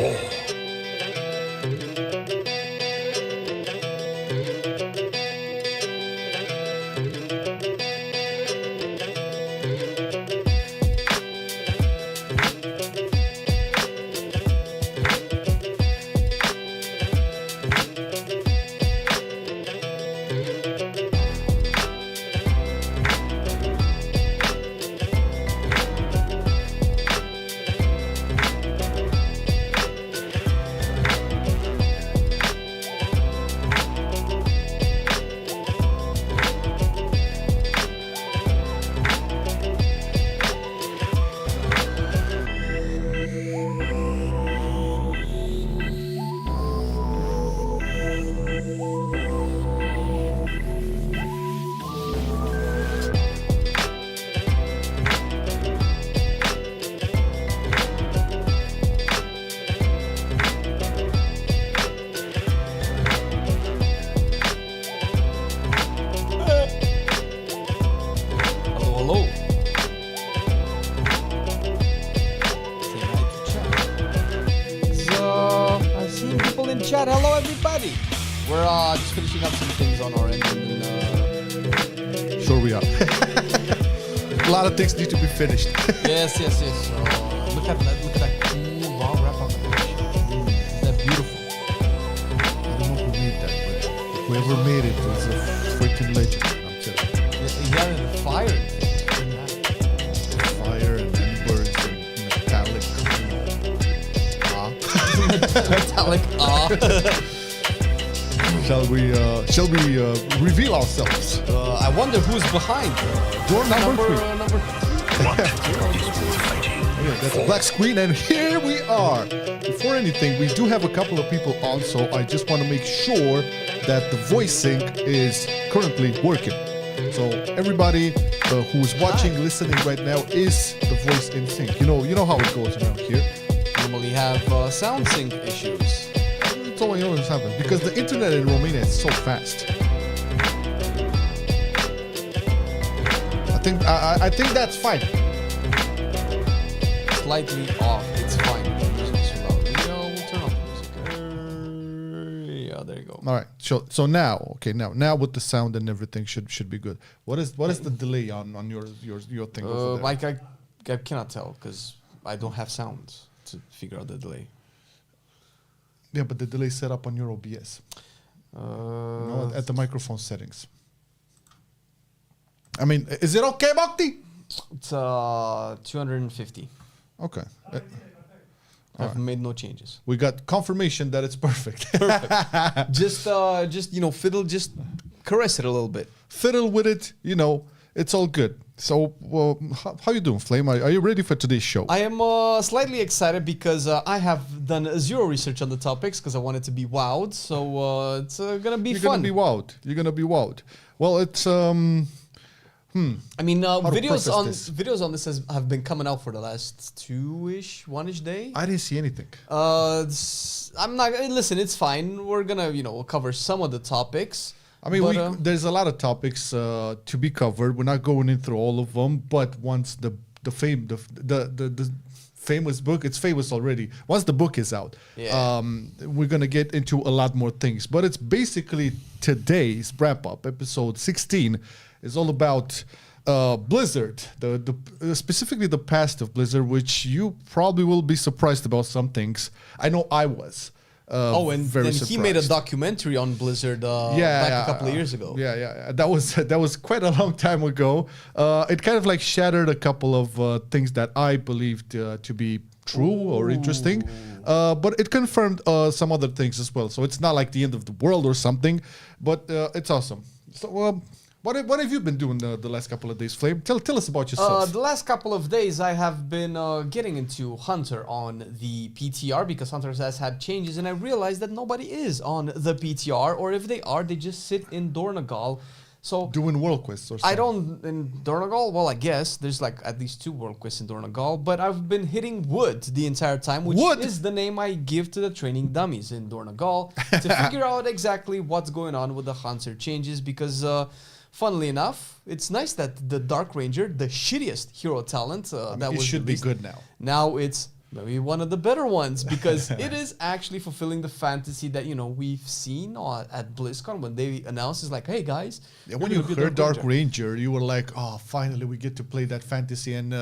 fall. Chat. Hello, everybody. We're just finishing up some things on our end. And, Sure we are. A lot of things need to be finished. yes. So look at that cool raw wrap up. Isn't that beautiful? I don't know who made that, but whoever made it was a freaking legend. I'm telling you. Yeah, the fire. Fire and embers and metallic. Metallic. Shall we reveal ourselves? I wonder who's behind. Door number 3. Number 3. Yeah, that's a black screen, and here we are. Before anything, we do have a couple of people on, so I just want to make sure that the voice sync is currently working. So everybody who's watching, listening right now is the voice in sync. You know how it goes around here. Normally have sound sync issues. It's always happened because the internet in Romania is so fast. I think that's fine. Slightly off. It's fine. The music's too loud. We'll turn off the music. Yeah, there you go. All right. So now with the sound and everything should be good. What is the delay on your thing over there? Like I cannot tell because I don't have sounds to figure out the delay. Yeah, but the delay set up on your OBS. No, at the microphone settings. I mean, is it okay, Bhakti? It's 250. Okay. I've made no changes. We got confirmation that it's perfect. Just fiddle, just caress it a little bit. Fiddle with it, it's all good. So, how you doing, Flame? Are you ready for today's show? I am slightly excited because I have done zero research on the topics because I wanted to be wowed. So it's gonna be fun. You're gonna be wowed. Well, it's I mean, videos on this have been coming out for the last one-ish day. I didn't see anything. I'm not. Listen, it's fine. We're gonna, cover some of the topics. I mean, there's a lot of topics to be covered. We're not going in through all of them, but once the famous book, it's famous already. Once the book is out, we're gonna get into a lot more things. But it's basically today's wrap up, episode 16, is all about Blizzard, the specifically the past of Blizzard, which you probably will be surprised about some things. I know I was. And then he made a documentary on Blizzard back a couple of years ago. Yeah. That was quite a long time ago. It kind of like shattered a couple of things that I believed to be true or interesting. But it confirmed some other things as well. So it's not like the end of the world or something, but it's awesome. So what have you been doing the last couple of days, Flame? Tell us about yourself. The last couple of days, I have been getting into Hunter on the PTR because Hunter has had changes, and I realized that nobody is on the PTR, or if they are, they just sit in Dornogal. So doing world quests or something. I don't in Dornogal. Well, I guess there's like at least 2 world quests in Dornogal, but I've been hitting Wood the entire time, which is the name I give to the training dummies in Dornogal to figure out exactly what's going on with the Hunter changes because. Funnily enough, it's nice that the Dark Ranger, the shittiest hero talent, it should be good now. Now it's maybe one of the better ones, because it is actually fulfilling the fantasy that, you know, we've seen at BlizzCon when they announced, it's like, hey guys. Yeah, when you heard Dark Ranger, you were like, oh, finally we get to play that fantasy. And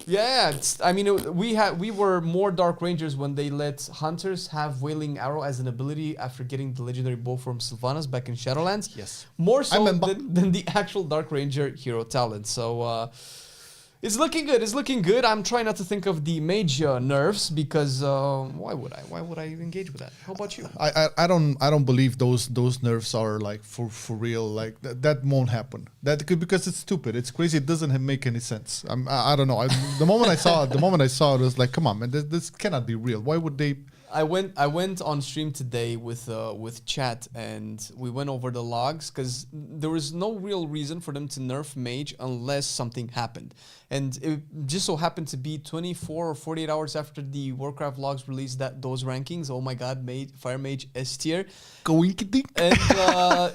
yeah, I mean, we were more Dark Rangers when they let hunters have Wailing Arrow as an ability after getting the legendary bow from Sylvanas back in Shadowlands. Yes. More so than the actual Dark Ranger hero talent. So it's looking good. It's looking good. I'm trying not to think of the Mage nerfs because why would I? Why would I engage with that? How about you? I don't believe those nerfs are like for real. Like that won't happen. Because it's stupid. It's crazy. It doesn't make any sense. I don't know. The moment I saw it, I was like, come on, man, this cannot be real. Why would they? I went on stream today with chat, and we went over the logs because there was no real reason for them to nerf Mage unless something happened. And it just so happened to be 24 or 48 hours after the Warcraft logs released those rankings. Oh my god, Fire Mage S tier. And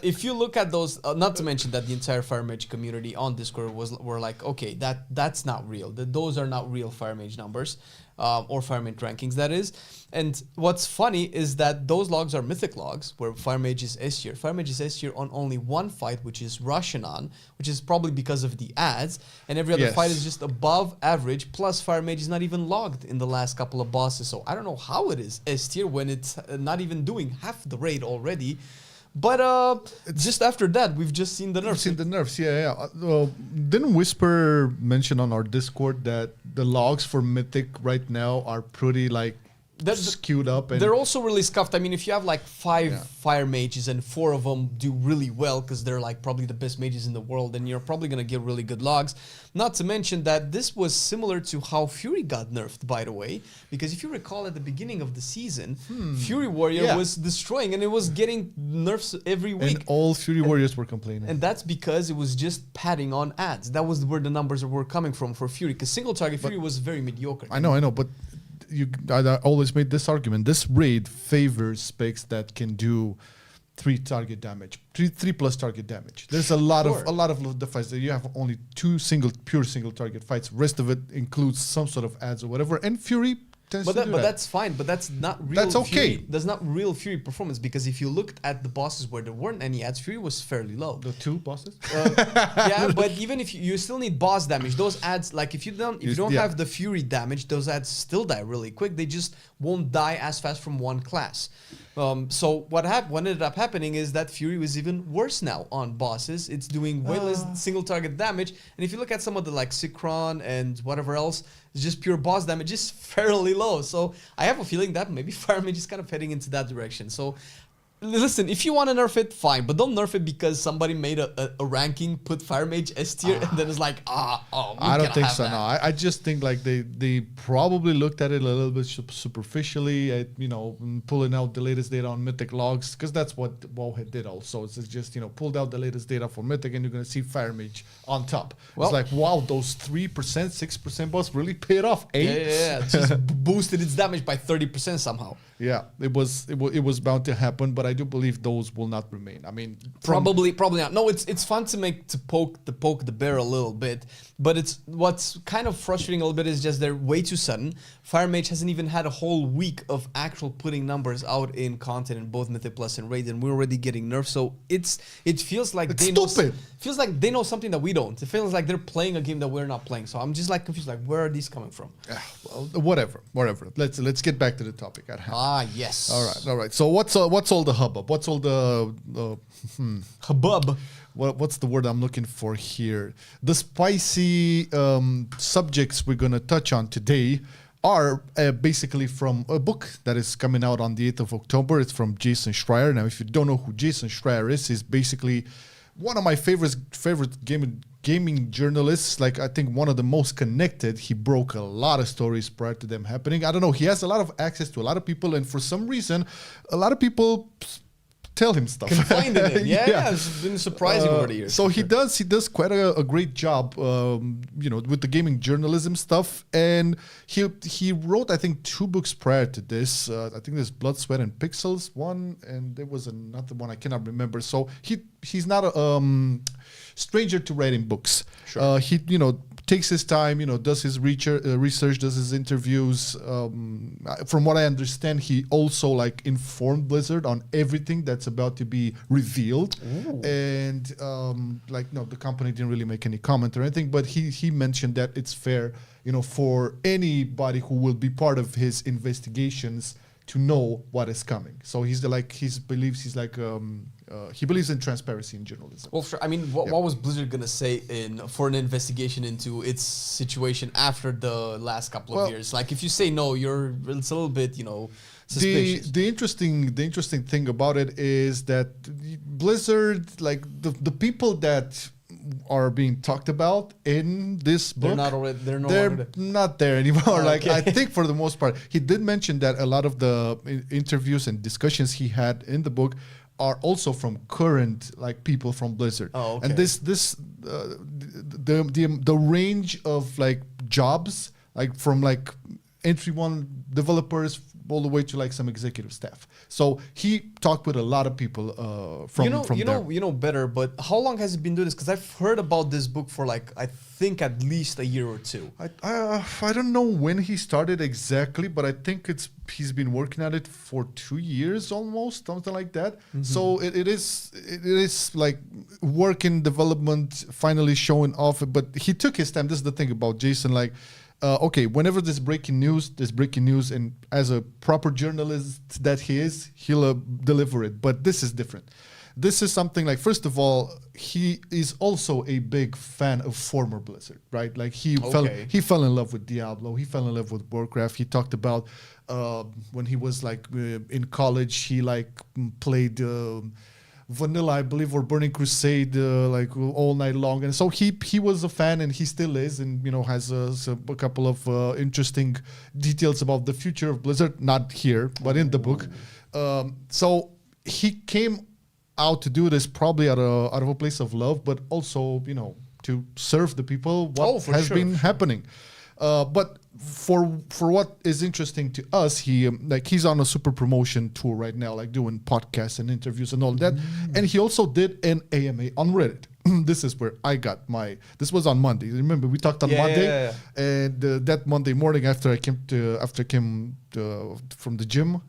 if you look at those, not to mention that the entire Fire Mage community on Discord were like, okay, that's not real. Those are not real Fire Mage numbers. Or Fire Mage rankings, that is. And what's funny is that those logs are mythic logs, where Fire Mage is S tier. Fire Mage is S tier on only one fight, which is Rashanan, which is probably because of the ads, and every other fight is just above average, plus Fire Mage is not even logged in the last couple of bosses. So I don't know how it is S tier when it's not even doing half the raid already. But just after that, we've just seen the nerfs. Yeah. Didn't Whisper mention on our Discord that the logs for Mythic right now are pretty like skewed up? And they're also really scuffed. I mean, if you have like 5 Fire Mages and 4 of them do really well because they're like probably the best mages in the world, then you're probably going to get really good logs. Not to mention that this was similar to how Fury got nerfed, by the way, because if you recall at the beginning of the season, Fury Warrior was destroying and it was getting nerfs every week. And all Fury Warriors were complaining. And that's because it was just padding on ads. That was where the numbers were coming from for Fury, because single target Fury was very mediocre. I know, but I always made this argument. This raid favors specs that can do 3 target damage, 3 plus target damage. There's a lot of the fights that you have only 2 pure single target fights. Rest of it includes some sort of ads or whatever. And Fury tends to do that. But that's fine. But that's not real. That's okay. Fury. That's not real Fury performance, because if you looked at the bosses where there weren't any ads, Fury was fairly low. The 2 bosses. Yeah, but even if you still need boss damage, those ads, like if you don't have the Fury damage, those ads still die really quick. They just won't die as fast from one class. So what ended up happening is that Fury was even worse now on bosses. It's doing way less single target damage. And if you look at some of the like Sikron and whatever else, it's just pure boss damage is fairly low. So I have a feeling that maybe Fire Mage is kind of heading into that direction. So listen, if you want to nerf it, fine, but don't nerf it because somebody made a ranking, put Fire Mage S tier, and then it's like, I don't think so. No, I just think like they probably looked at it a little bit superficially, at, pulling out the latest data on Mythic logs, because that's what Wowhead did also. It's just pulled out the latest data for Mythic, and you're gonna see Fire Mage on top. Well, it's like, wow, those 3%, 6% buffs really paid off. Yeah, just boosted its damage by 30% somehow. Yeah, it was bound to happen, but I do believe those will not remain. I mean, probably not. No, it's fun to poke the bear a little bit, but what's kind of frustrating a little bit is just they're way too sudden. Fire Mage hasn't even had a whole week of actual putting numbers out in content in both Mythic Plus and Raid, and we're already getting nerfed. So it feels like feels like they know something that we don't. It feels like they're playing a game that we're not playing. So I'm just like confused. Like, where are these coming from? Well, whatever. Let's get back to the topic at hand. Yes. All right. So what's all the hubbub? What's all the hubbub? What's the word I'm looking for here? The spicy subjects we're gonna touch on today are basically from a book that is coming out on the 8th of October. It's from Jason Schreier. Now, if you don't know who Jason Schreier is, he's basically one of my favorite gaming journalists. Like, I think one of the most connected. He broke a lot of stories prior to them happening. I don't know. He has a lot of access to a lot of people, and for some reason, a lot of people tell him stuff. Confide in him. Yeah, it's been surprising over the years. So he does quite a great job, with the gaming journalism stuff. And he wrote, I think, 2 books prior to this. I think there's Blood, Sweat, and Pixels one, and there was another one I cannot remember. So he's not a stranger to writing books. Sure. He takes his time, does his research, does his interviews. From what I understand, he also like informed Blizzard on everything that's about to be revealed. Ooh. And the company didn't really make any comment or anything, but he mentioned that it's fair, for anybody who will be part of his investigations to know what is coming. So he believes in transparency in journalism. Well, sure. I mean, what was Blizzard gonna say for an investigation into its situation after the last couple of years? Like, if you say no, it's a little bit, suspicious. The interesting thing about it is that Blizzard, like the people that are being talked about in this book, they're not there anymore. Like, I think for the most part, he did mention that a lot of the interviews and discussions he had in the book are also from current people from Blizzard. Oh, okay. And the range of jobs, from entry one developers all the way to some executive staff. So he talked with a lot of people from there. Better, but how long has he been doing this? Because I've heard about this book for I think at least a year or two. I don't know when he started exactly, but I think he's been working at it for 2 years almost, something like that. Mm-hmm. So it is like work in development, finally showing off. But he took his time. This is the thing about Jason, whenever there's breaking news, and as a proper journalist that he is, he'll deliver it. But this is different. This is something first of all, he is also a big fan of former Blizzard, right? He fell in love with Diablo. He fell in love with Warcraft. He talked about when he was in college, he played Vanilla, I believe, or Burning Crusade all night long. And so he was a fan, and he still is, and has a couple of interesting details about the future of Blizzard, not here, but in the book. So he came out to do this probably out of a place of love, but also, to serve the people what been happening. But for what is interesting to us, he's on a super promotion tour right now, doing podcasts and interviews and all that. And he also did an AMA on Reddit. This is where I got this was on Monday. Remember, we talked on Monday, and that Monday morning after I came from the gym,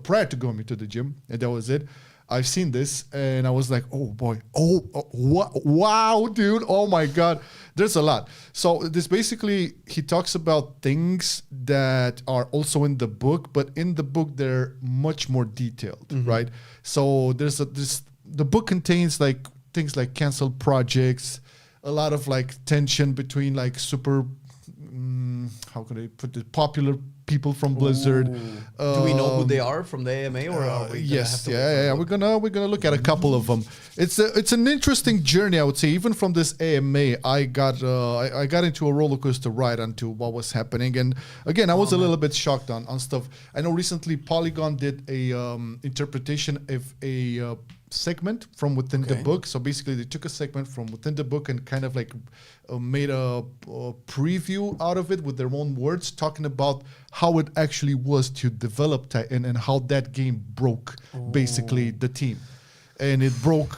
prior to going to the gym, and that was it. I've seen this, and I was like, oh boy, wow, dude, oh my God, there's a lot. So this basically, he talks about things that are also in the book, but in the book, they're much more detailed, right? So the book contains things like canceled projects, a lot of tension between super, how can I put it, popular people from Blizzard. Do we know who they are from the AMA, or are we yes, we're gonna look at a couple of them. It's an interesting journey, I would say. Even from this AMA, I got into a roller coaster ride onto what was happening, and again, I was a little bit shocked on stuff. I know recently Polygon did a interpretation of a segment from within the book. So basically, they took a segment from within the book and kind of made a preview out of it with their own words, talking about how it actually was to develop Titan and how that game broke basically the team. And it broke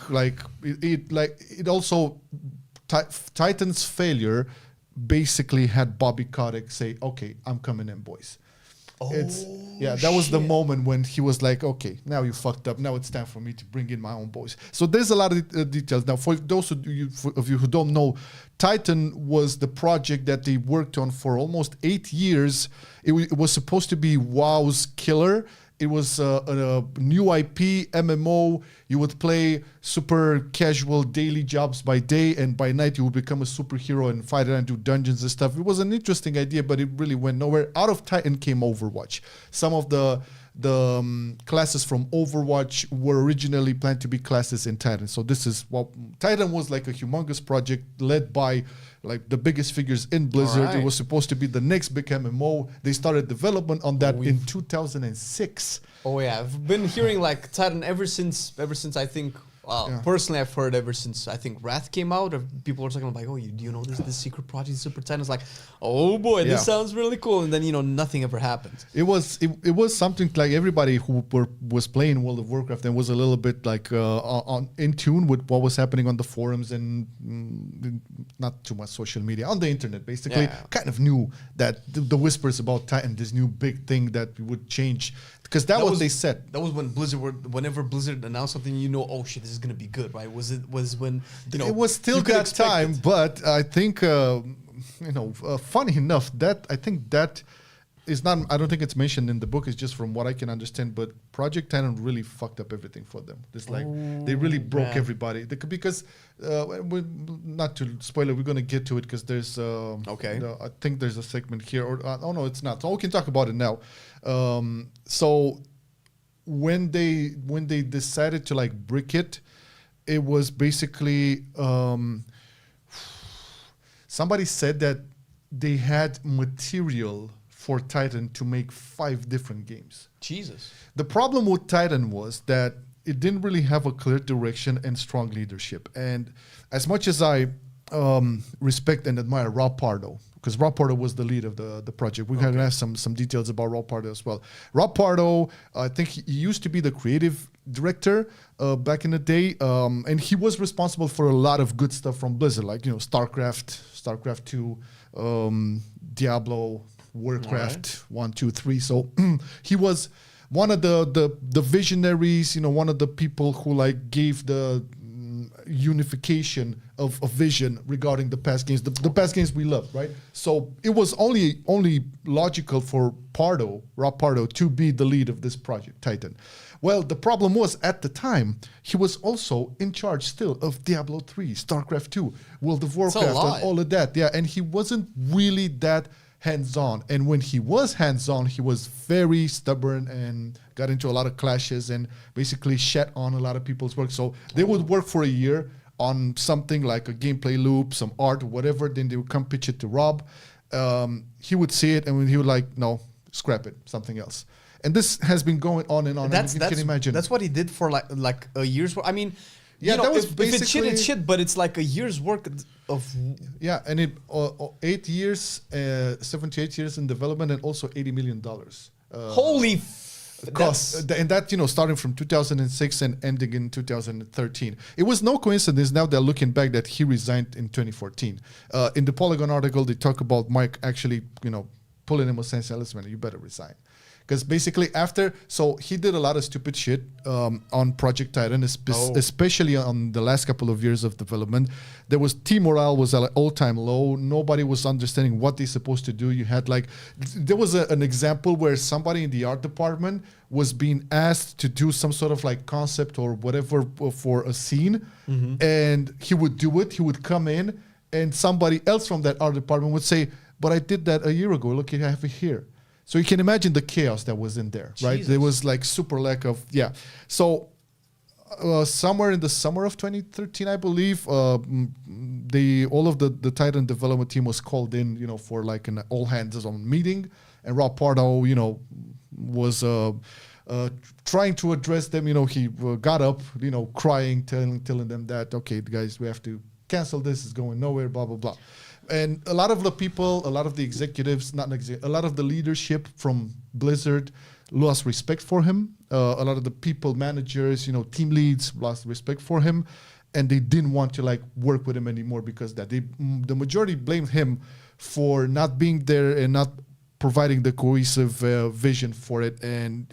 it also Titan's failure basically had Bobby Kotick say, "Okay, I'm coming in, boys." That was the moment when he was like, okay, now you fucked up. Now it's time for me to bring in my own boys. So there's a lot of details. Now, for those of you who don't know, Titan was the project that they worked on for almost 8 years. It was supposed to be WoW's killer. It was a new IP, MMO. You would play super casual daily jobs by day, and by night you would become a superhero and fight and do dungeons and stuff. It was an interesting idea, but it really went nowhere. Out of Titan came Overwatch. Some of the classes from Overwatch were originally planned to be classes in Titan. So this is what Titan was, a humongous project led by the biggest figures in Blizzard. Right. It was supposed to be the next big MMO. They started development on that in 2006. Oh yeah, I've been hearing Titan ever since I think Yeah. Personally, I've heard ever since I think Wrath came out, people were talking like, "Oh, do you know this secret project, Super Titan?" It's like, "Oh boy, Yeah. this sounds really cool," and then nothing ever happened. It was something like everybody who was playing World of Warcraft and was a little bit like in tune with what was happening on the forums and not too much social media on the internet. Basically, kind of knew that the whispers about Titan, this new big thing that would change, because that was what they said. That was when whenever Blizzard announced something, oh shit, this is gonna be good, right? Was when it was still that time, but I think funny enough, that I think that is not. I don't think it's mentioned in the book. It's just from what I can understand. But Project Titan really fucked up everything for them. It's like they really broke everybody because not to spoil it, we're gonna get to it because there's I think there's a segment here, or oh no, it's not. So we can talk about it now. So when they decided to like brick it, it was basically somebody said that they had material for Titan to make 5 different games. Jesus. The problem with Titan was that it didn't really have a clear direction and strong leadership. And as much as I respect and admire Rob Pardo, because Rob Pardo was the lead of the project. We're going to have some details about Rob Pardo as well. Rob Pardo, I think he used to be the creative director back in the day, and he was responsible for a lot of good stuff from Blizzard, like StarCraft 2, Diablo, Warcraft 1, 2, 3. So he was one of the visionaries, one of the people who like gave the unification of a vision regarding the past games, the past games we love, right? So it was only logical for Rob Pardo, to be the lead of this project, Titan. Well, the problem was at the time he was also in charge still of Diablo 3, StarCraft 2, World of Warcraft, and all of that. Yeah, and he wasn't really that hands-on. And when he was hands-on, he was very stubborn and got into a lot of clashes and basically shat on a lot of people's work. So they would work for a year on something like a gameplay loop, some art, whatever. Then they would come pitch it to Rob. He would see it and he would like, no, scrap it, something else. And this has been going on and on. You can imagine. That's what he did for like a year's work. I mean, that was if basically... it's shit, it's shit, but it's like a year's work of... Yeah, and it 8 years, 78 years in development, and also $80 million. Holy... cost. And that, starting from 2006 and ending in 2013. It was no coincidence now that looking back that he resigned in 2014. In the Polygon article, they talk about Mike actually, pulling him aside and saying, listen, man, you better resign. Because basically so he did a lot of stupid shit on Project Titan, especially on the last couple of years of development. Team morale was at an all-time low. Nobody was understanding what they're supposed to do. You had there was an example where somebody in the art department was being asked to do some sort of like concept or whatever for a scene, and he would do it. He would come in, and somebody else from that art department would say, "But I did that a year ago. Look, I have it here." So you can imagine the chaos that was in there, right? Jesus. There was like super lack of, So somewhere in the summer of 2013, I believe, all of the Titan development team was called in, for like an all hands on meeting, and Rob Pardo, was trying to address them. He got up, crying, telling them that, okay, guys, we have to cancel this. It's going nowhere. Blah blah blah. And a lot of the people, a lot of the executives, a lot of the leadership from Blizzard lost respect for him. A lot of the people, managers, team leads lost respect for him, and they didn't want to like work with him anymore because the majority blamed him for not being there and not providing the cohesive vision for it. And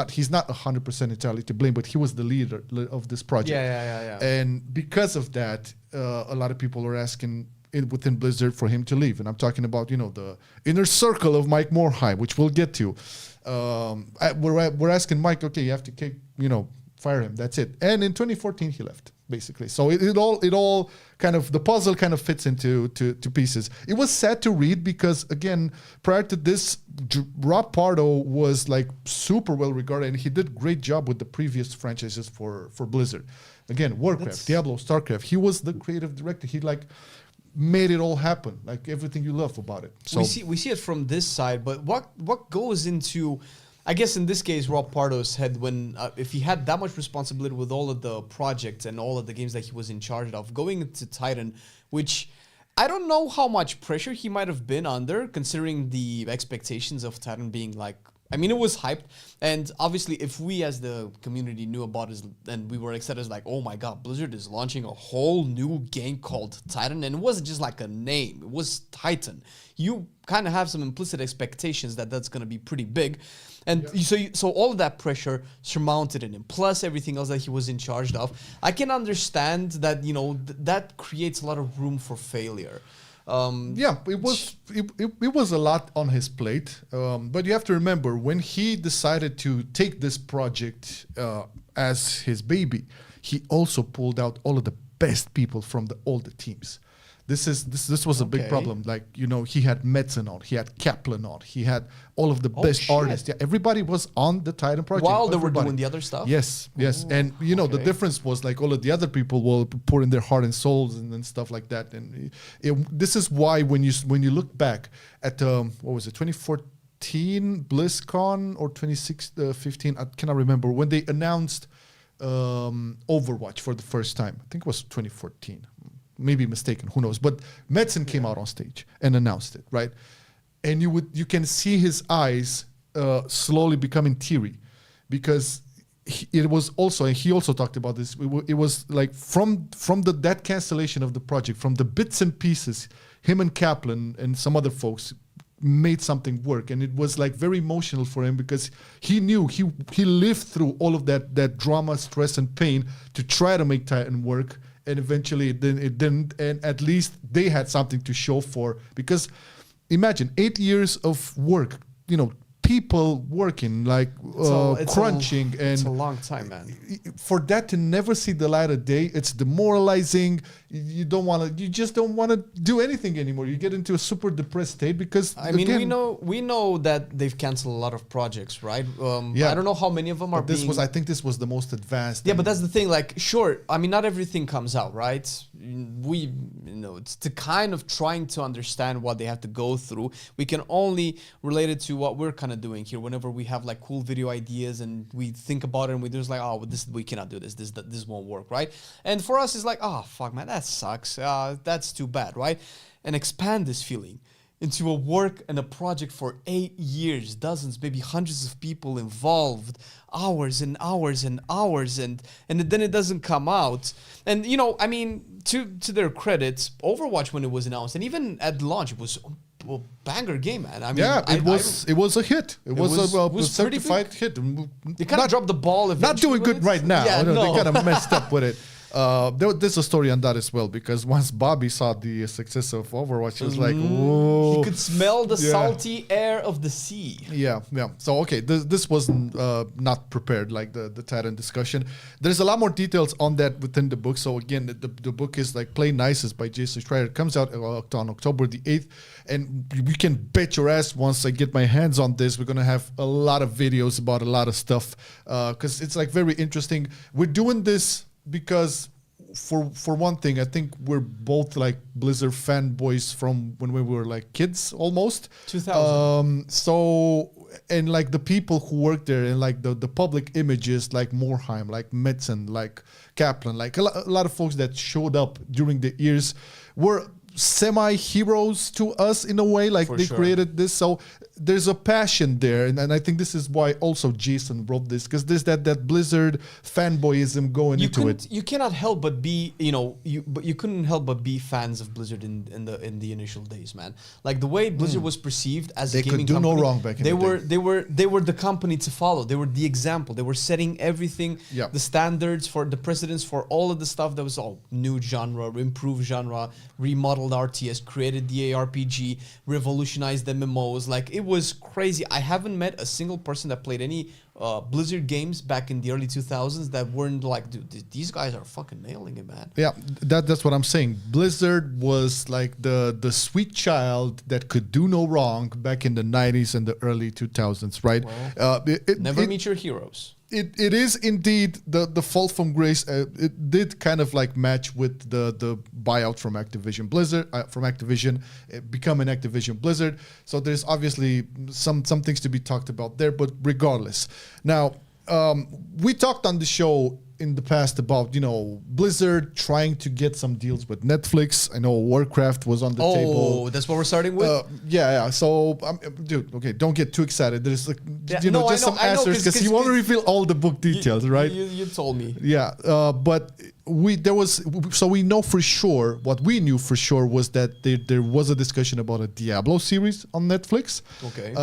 he's not 100% entirely to blame, but he was the leader of this project. Yeah. And because of that, a lot of people are asking within Blizzard for him to leave. And I'm talking about, the inner circle of Mike Morhaime, which we'll get to. We're asking Mike, okay, you have to fire him. That's it. And in 2014, he left, basically. So it all kind of, the puzzle kind of fits into pieces. It was sad to read because, again, prior to this, Rob Pardo was like super well regarded, and he did great job with the previous franchises for Blizzard. Again, Warcraft, Diablo, StarCraft. He was the creative director. He made it all happen, like everything you love about it. So we see it from this side, but what goes into I guess in this case, Rob Pardo's head, when if he had that much responsibility with all of the projects and all of the games that he was in charge of, going into Titan, which I don't know how much pressure he might have been under, considering the expectations of Titan being like, I mean, it was hyped, and obviously, if we as the community knew about it, and we were excited, as like, oh my god, Blizzard is launching a whole new game called Titan, and it wasn't just like a name; it was Titan. You kind of have some implicit expectations that that's going to be pretty big, and so all of that pressure surmounted in him, plus everything else that he was in charge of. I can understand that that creates a lot of room for failure. It was a lot on his plate, but you have to remember when he decided to take this project as his baby, he also pulled out all of the best people from all the teams. This was a big problem. Like, he had Metzen on, he had Kaplan on, he had all of the best artists. Yeah, everybody was on the Titan project. While they were doing the other stuff? Yes. And, the difference was like all of the other people will pour in their heart and souls and stuff like that. And this is why when you look back at, 2014 BlizzCon or 2015, I cannot remember, when they announced Overwatch for the first time. I think it was 2014. Maybe mistaken, who knows? But Metzen came out on stage and announced it, right? And you can see his eyes slowly becoming teary, because it was also, and he also talked about this. It was like from that cancellation of the project, from the bits and pieces, him and Kaplan and some other folks made something work, and it was like very emotional for him, because he knew he lived through all of that drama, stress, and pain to try to make Titan work. And eventually it didn't, and at least they had something to show for. Because imagine 8 years of work, people working, like crunching. It's a long time, man. For that to never see the light of day, it's demoralizing. You just don't want to do anything anymore. You get into a super depressed state because we know that they've canceled a lot of projects, right? I don't know how many of them are. I think this was the most advanced. Yeah, but that's the thing. Like, sure, I mean, not everything comes out, right? It's to kind of trying to understand what they have to go through. We can only relate it to what we're kind of doing here. Whenever we have like cool video ideas and we think about it, and we're just like, oh, we cannot do this. This won't work, right? And for us, it's like, oh, fuck, man, that sucks. That's too bad, right? And expand this feeling into a work and a project for 8 years, dozens, maybe hundreds of people involved, hours and hours and hours, and then it doesn't come out. And to their credit, Overwatch, when it was announced, and even at launch, it was a banger game, man. It was a hit. It was a certified hit. They kind of dropped the ball. Not doing good right now. Yeah, They kind of messed up with it. There's a story on that as well, because once Bobby saw the success of Overwatch, he was like, whoa. He could smell the salty air of the sea. Yeah. So, this wasn't not prepared, like the Titan discussion. There's a lot more details on that within the book. So, again, the book is like Play Nicest by Jason Schreier. It comes out on October the 8th. And we can bet your ass once I get my hands on this, we're going to have a lot of videos about a lot of stuff, because it's like very interesting. We're doing this because for one thing, I think we're both like Blizzard fanboys from when we were like kids almost. 2000. And like the people who work there, and like the public images, like Morhaime, like Metzen, like Kaplan, like a lot of folks that showed up during the years were semi-heroes to us in a way, like they created this. So there's a passion there, and I think this is why also Jason wrote this, because there's that Blizzard fanboyism going into it. You cannot help but be, you couldn't help but be fans of Blizzard in the initial days, man. Like the way Blizzard was perceived as a gaming company. They could do no wrong back in the day. They were the company to follow. They were the example. They were setting everything, the standards for the precedents for all of the stuff that was all new genre, improved genre, remodeled RTS, created the ARPG, revolutionized MMOs. Like, it was crazy. I haven't met a single person that played any Blizzard games back in the early 2000s that weren't like, dude, these guys are fucking nailing it, man. Yeah, that's what I'm saying. Blizzard was like the sweet child that could do no wrong back in the 90s and the early 2000s, right? Well, never meet your heroes. It is indeed the fall from grace. It did kind of like match with the buyout from Activision Blizzard, becoming Activision Blizzard. So there's obviously some things to be talked about there. But regardless, now we talked on the show in the past about Blizzard trying to get some deals with Netflix. I know Warcraft was on the table. Oh, that's what we're starting with. Yeah. So, dude, okay, don't get too excited. There's some answers because you want to reveal all the book details, right? You told me. Yeah, but we know for sure. What we knew for sure was that there was a discussion about a Diablo series on Netflix. Okay.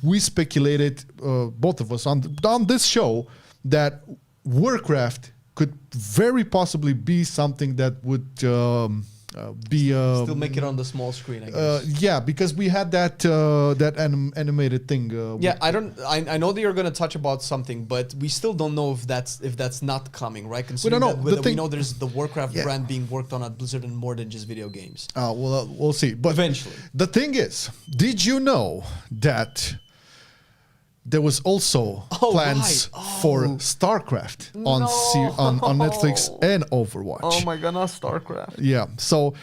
We speculated, both of us on this show, that Warcraft could very possibly be something that would be still make it on the small screen, I guess. Yeah, because we had that animated thing. I know that you're going to touch about something, but we still don't know if that's not coming, right? Considering we know there's the Warcraft brand being worked on at Blizzard and more than just video games. Well, we'll see. But eventually, the thing is, did you know that there was also plans for StarCraft on Netflix and Overwatch? Oh my god, not StarCraft. Yeah. So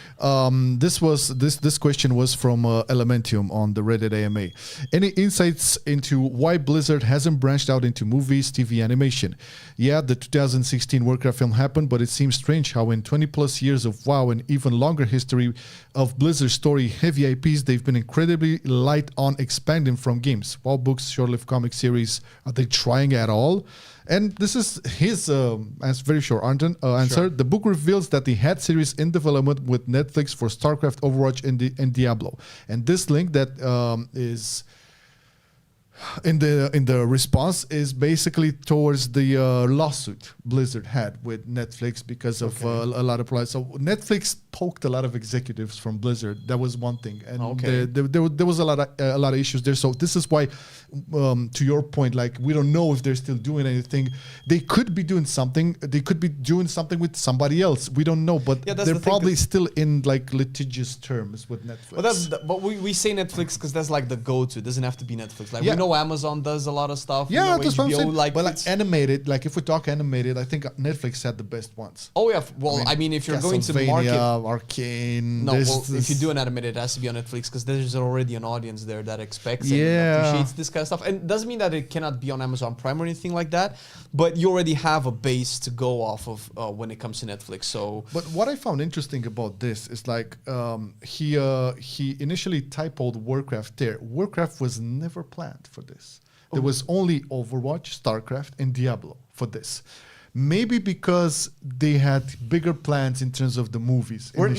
this question was from Elementium on the Reddit AMA. Any insights into why Blizzard hasn't branched out into movies, TV, animation? Yeah, the 2016 Warcraft film happened, but it seems strange how in 20 plus years of WoW and even longer history of Blizzard story-heavy IPs, they've been incredibly light on expanding from games. WoW books, short-lived comic series, are they trying at all? And this is his very short answer. Sure. The book reveals that they had series in development with Netflix for StarCraft, Overwatch, and Diablo. And this link that is in the response is basically towards the lawsuit Blizzard had with Netflix because of a lot of problems. So Netflix poked a lot of executives from Blizzard. That was one thing, and there was a lot of issues there. So this is why, to your point, like we don't know if they're still doing anything. They could be doing something. They could be doing something with somebody else. We don't know, but they're probably still in like litigious terms with Netflix. But we say Netflix because that's like the go-to. It doesn't have to be Netflix. Like we know Amazon does a lot of stuff. Yeah, that's HBO, what I'm saying. like animated. Like if we talk animated, I think Netflix had the best ones. Oh yeah. Well, I mean if you're going to market Arcane. No, if you do an animated, it has to be on Netflix because there's already an audience there that expects and appreciates this kind of stuff. And it doesn't mean that it cannot be on Amazon Prime or anything like that, but you already have a base to go off of when it comes to Netflix. So, but what I found interesting about this is like he initially typoed Warcraft there. Warcraft was never planned for this. There was only Overwatch, StarCraft, and Diablo for this. Maybe because they had bigger plans in terms of the movies. But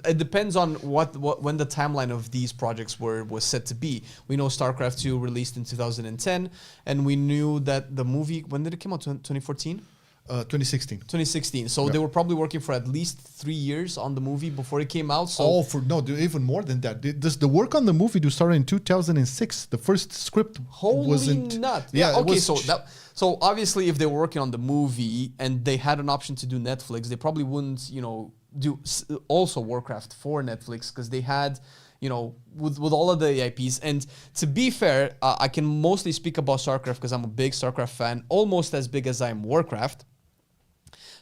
it depends on what when the timeline of these projects was set to be. We know StarCraft 2 released in 2010, and we knew that the movie, when did it come out? 2014? 2016. 2016. So they were probably working for at least 3 years on the movie before it came out. So even more than that. The work on the movie started in 2006. The first script wasn't. Nut. Yeah. Okay. So obviously, if they were working on the movie and they had an option to do Netflix, they probably wouldn't, do also Warcraft for Netflix because they had. With all of the IPs. And to be fair, I can mostly speak about StarCraft because I'm a big StarCraft fan, almost as big as I am Warcraft.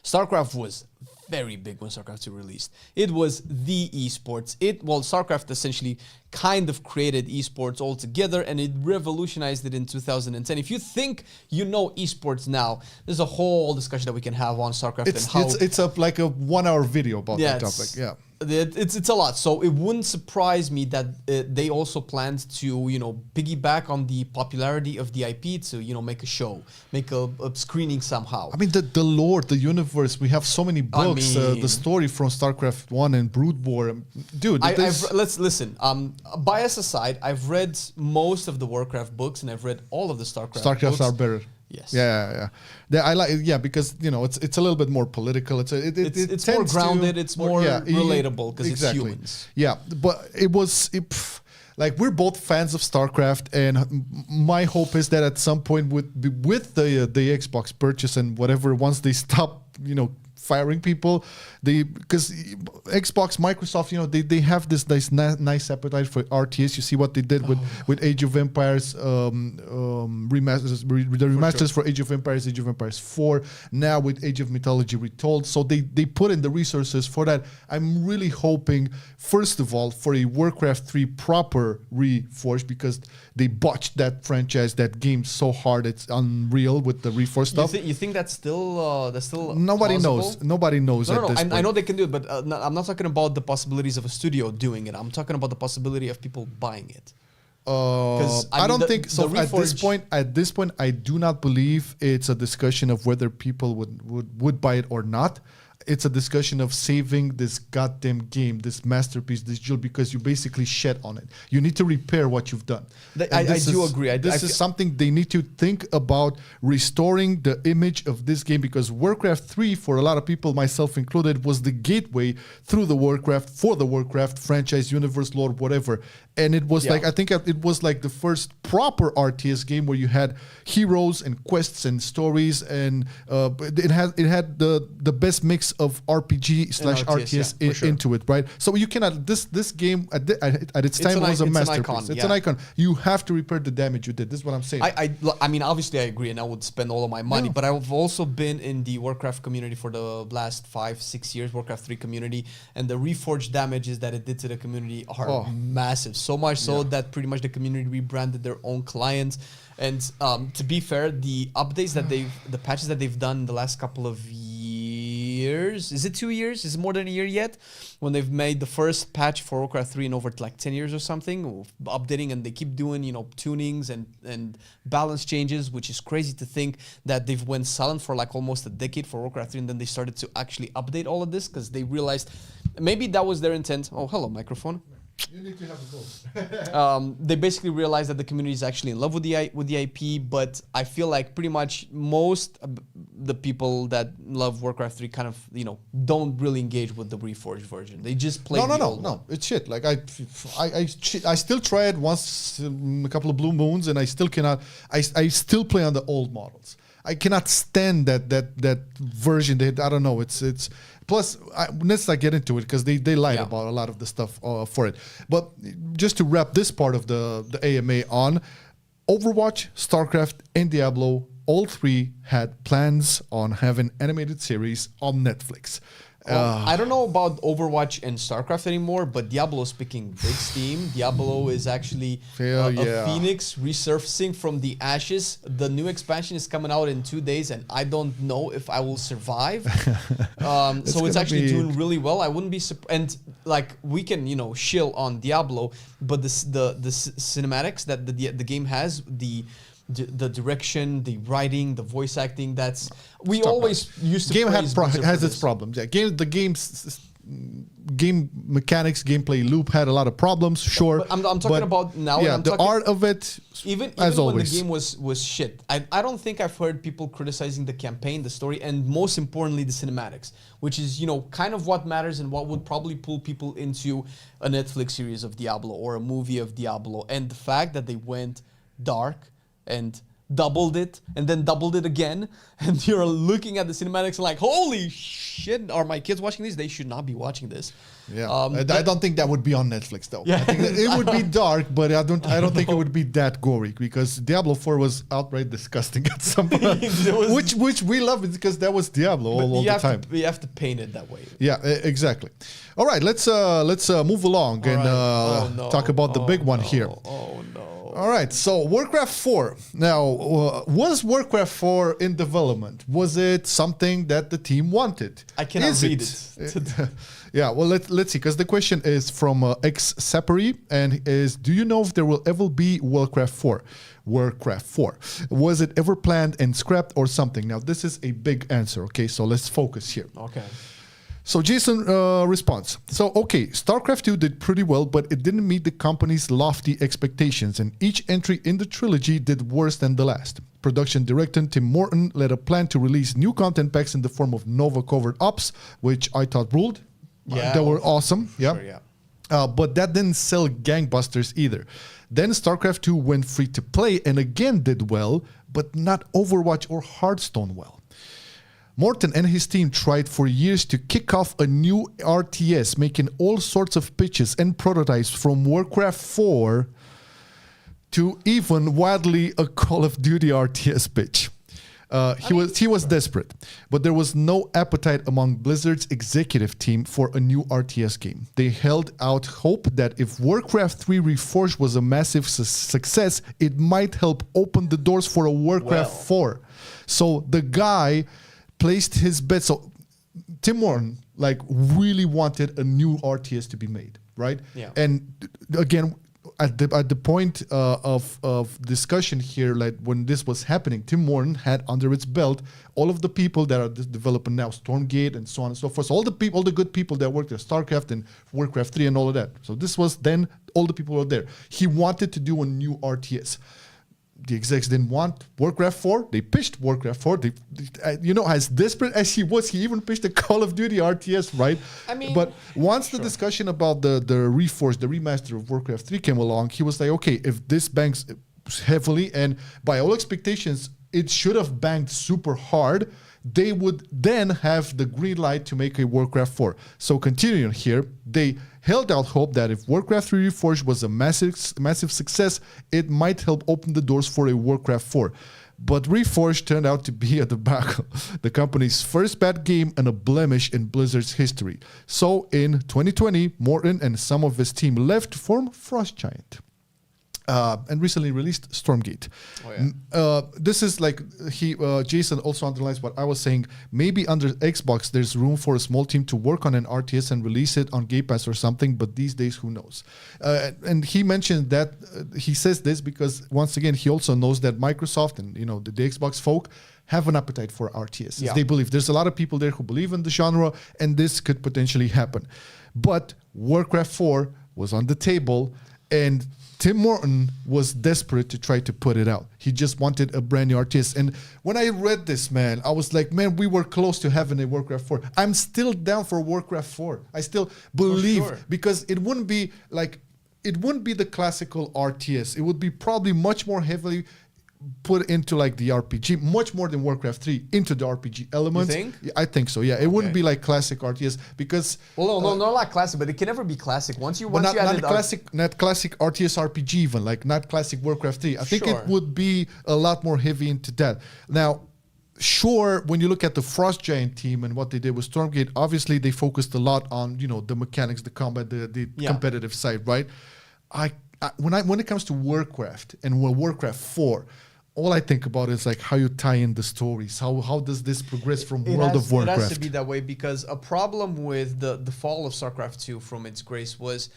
StarCraft was very big when StarCraft 2 released. It was the esports. StarCraft essentially kind of created esports altogether, and it revolutionized it in 2010. If you think you know esports now, there's a whole discussion that we can have on StarCraft and how it's like a 1 hour video about that topic. Yeah. It's a lot, so it wouldn't surprise me that they also planned to piggyback on the popularity of the IP to make a show, make a screening somehow. I mean the lore, the universe. We have so many books. The story from StarCraft 1 and Brood War, dude. Let's listen. Bias aside, I've read most of the Warcraft books and I've read all of the StarCraft books. Are better. Yes. Yeah. I like because it's a little bit more political. It's more grounded. It's more relatable because it's humans. Yeah, but it was. like we're both fans of StarCraft, and my hope is that at some point with the Xbox purchase and whatever, once they stop, firing people, because Xbox, Microsoft, they have this nice appetite for RTS. You see what they did with Age of Empires remasters, the remasters for Age of Empires 4, now with Age of Mythology Retold. So they put in the resources for that. I'm really hoping, first of all, for a Warcraft 3 proper reforged, because they botched that franchise, that game so hard, it's unreal with the reforged stuff. You think that's still nobody plausible? knows. Nobody knows. No. I know they can do it, but I'm not talking about the possibilities of a studio doing it. I'm talking about the possibility of people buying it. I don't think so. At this point, I do not believe it's a discussion of whether people would buy it or not. It's a discussion of saving this goddamn game, this masterpiece, this jewel, because you basically shed on it. You need to repair what you've done. I do agree. This is something they need to think about, restoring the image of this game, because Warcraft 3, for a lot of people, myself included, was the gateway through the Warcraft franchise, universe, lore, whatever. And it was I think it was like the first proper RTS game where you had heroes and quests and stories, and it had the best mix of RPG/RTS into it, right? So you cannot, this game at its time was a masterpiece. It's an icon. You have to repair the damage you did. This is what I'm saying. I mean, obviously I agree, and I would spend all of my money, but I've also been in the Warcraft community for the last 5-6 years, Warcraft 3 community, and the reforged damages that it did to the community are massive. So much so that pretty much the community rebranded their own clients. And to be fair, the updates that the patches that they've done in the last couple of years, is it 2 years? Is it more than a year yet? When they've made the first patch for Warcraft 3 in over like 10 years or something, updating, and they keep doing, tunings and balance changes, which is crazy to think that they've went silent for like almost a decade for Warcraft 3, and then they started to actually update all of this because they realized maybe that was their intent. Oh, hello, microphone. You need to have a goal. They basically realized that the community is actually in love with the IP, but I feel like pretty much most the people that love Warcraft 3 kind of don't really engage with the reforged version. They just play. No. It's shit. Like I still try it once in a couple of blue moons, and I still cannot. I still play on the old models. I cannot stand that version. I don't know. It's. Plus, let's not get into it because they lied about a lot of the stuff for it. But just to wrap this part of the AMA on, Overwatch, StarCraft, and Diablo, all three had plans on having animated series on Netflix. I don't know about Overwatch and StarCraft anymore, but Diablo is picking big steam. Diablo is actually a phoenix resurfacing from the ashes. The new expansion is coming out in 2 days, and I don't know if I will survive. So it's actually doing really well. I wouldn't be surprised. And like we can, shill on Diablo, but the cinematics that the game has, the direction, the writing, the voice acting, always used to game has its problems. Yeah, game mechanics, gameplay loop had a lot of problems. Sure, but I'm talking about now. Yeah, the art of it, even as when always. the game was shit. I don't think I've heard people criticizing the campaign, the story, and most importantly the cinematics, which is kind of what matters and what would probably pull people into a Netflix series of Diablo or a movie of Diablo. And the fact that they went dark and doubled it and then doubled it again, and you're looking at the cinematics and like, holy shit, are my kids watching this? They should not be watching this. Yeah, I don't think that would be on Netflix though. Yeah. I think that it would be dark, but I don't think it would be that gory, because Diablo 4 was outright disgusting at some point. which we love it because that was Diablo all the time. You have to paint it that way. Yeah, exactly. All right, let's move along and talk about the big one here. Oh no. All right, so Warcraft 4. Now, was Warcraft 4 in development? Was it something that the team wanted? I cannot read it. Yeah, well, let's see, because the question is from X Sapari, and is, do you know if there will ever be Warcraft 4? Warcraft 4. Was it ever planned and scrapped or something? Now, this is a big answer, okay? So let's focus here. Okay. So Jason responds. So, okay, StarCraft 2 did pretty well, but it didn't meet the company's lofty expectations, and each entry in the trilogy did worse than the last. Production director Tim Morton led a plan to release new content packs in the form of Nova covered ops, which I thought ruled. Yeah, they were awesome. Yeah. Sure, yeah. But that didn't sell gangbusters either. Then StarCraft 2 went free to play and again did well, but not Overwatch or Hearthstone well. Morton and his team tried for years to kick off a new RTS, making all sorts of pitches and prototypes from Warcraft 4 to even wildly a Call of Duty RTS pitch. He was desperate, but there was no appetite among Blizzard's executive team for a new RTS game. They held out hope that if Warcraft 3 Reforged was a massive success, it might help open the doors for a Warcraft 4. So the guy placed his bet. So Tim Morton really wanted a new RTS to be made, right? Yeah. And again, at the point of discussion here, when this was happening, Tim Morton had under its belt all of the people that are developing now, Stormgate and so on and so forth. So all the good people that worked at StarCraft and Warcraft 3 and all of that. So this was then all the people were there. He wanted to do a new RTS. The execs didn't want Warcraft 4. They pitched Warcraft 4. As desperate as he was, he even pitched a Call of Duty RTS, right? But once the discussion about the Reforged, the remaster of Warcraft 3 came along, he was like, okay, if this banks heavily, and by all expectations, it should have banked super hard, they would then have the green light to make a Warcraft 4. So continuing here, they held out hope that if Warcraft 3 Reforged was a massive success, it might help open the doors for a Warcraft 4. But Reforged turned out to be a debacle, the company's first bad game and a blemish in Blizzard's history. So in 2020, Morton and some of his team left to form Frost Giant. And recently released Stormgate. This is Jason also underlines what I was saying. Maybe under Xbox, there's room for a small team to work on an RTS and release it on Game Pass or something, but these days, who knows? And he mentioned that, he says this because, once again, he also knows that Microsoft and the Xbox folk have an appetite for RTS. Yeah. They believe there's a lot of people there who believe in the genre, and this could potentially happen. But Warcraft 4 was on the table, and Tim Morton was desperate to try to put it out. He just wanted a brand new RTS. And when I read this, man, I was like, man, we were close to having a Warcraft 4. I'm still down for Warcraft 4. I still believe, because it wouldn't be the classical RTS. It would be probably much more heavily put into the RPG, much more than Warcraft 3 into the RPG elements. You think? Yeah, I think so. Yeah, it wouldn't be like classic RTS because not like classic, but it can never be classic. Not classic RTS RPG even, not classic Warcraft 3. I think it would be a lot more heavy into that. Now, sure, when you look at the Frost Giant team and what they did with Stormgate, obviously they focused a lot on the mechanics, the combat, the competitive side, right? When it comes to Warcraft and Warcraft 4, all I think about is how you tie in the stories. How does this progress from World of Warcraft? It has to be that way because a problem with the fall of StarCraft 2 from its grace was,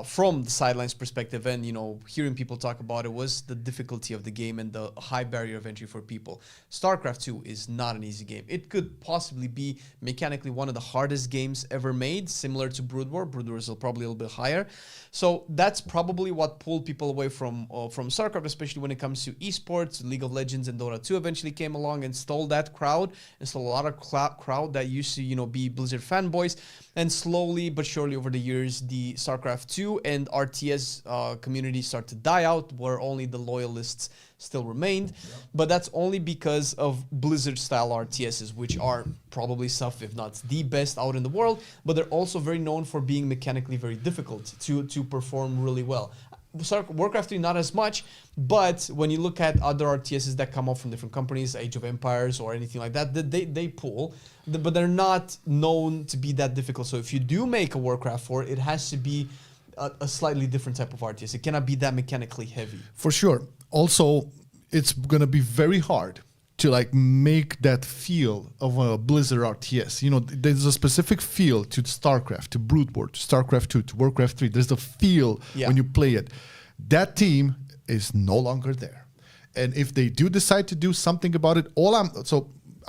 from the sidelines perspective and hearing people talk about it, was the difficulty of the game and the high barrier of entry for people. StarCraft 2 is not an easy game. It could possibly be mechanically one of the hardest games ever made, similar to Brood War. Brood War is probably a little bit higher. So that's probably what pulled people away from StarCraft, especially when it comes to esports. League of Legends and Dota 2 eventually came along and stole that crowd, and stole a lot of crowd that used to be Blizzard fanboys. And slowly but surely over the years, the StarCraft 2 and RTS community start to die out, where only the loyalists still remained. Yeah. But that's only because of Blizzard-style RTSs, which are probably some, if not the best out in the world, but they're also very known for being mechanically very difficult to perform really well. Warcraft 3 not as much, but when you look at other RTSs that come up from different companies, Age of Empires or anything like that, they pull, but they're not known to be that difficult. So if you do make a Warcraft 4, it has to be a slightly different type of RTS. It cannot be that mechanically heavy. For sure. Also, it's going to be very hard to make that feel of a Blizzard RTS. There's a specific feel to StarCraft, to Brood War, to StarCraft 2, to Warcraft 3. There's a feel when you play it. That team is no longer there. And if they do decide to do something about it,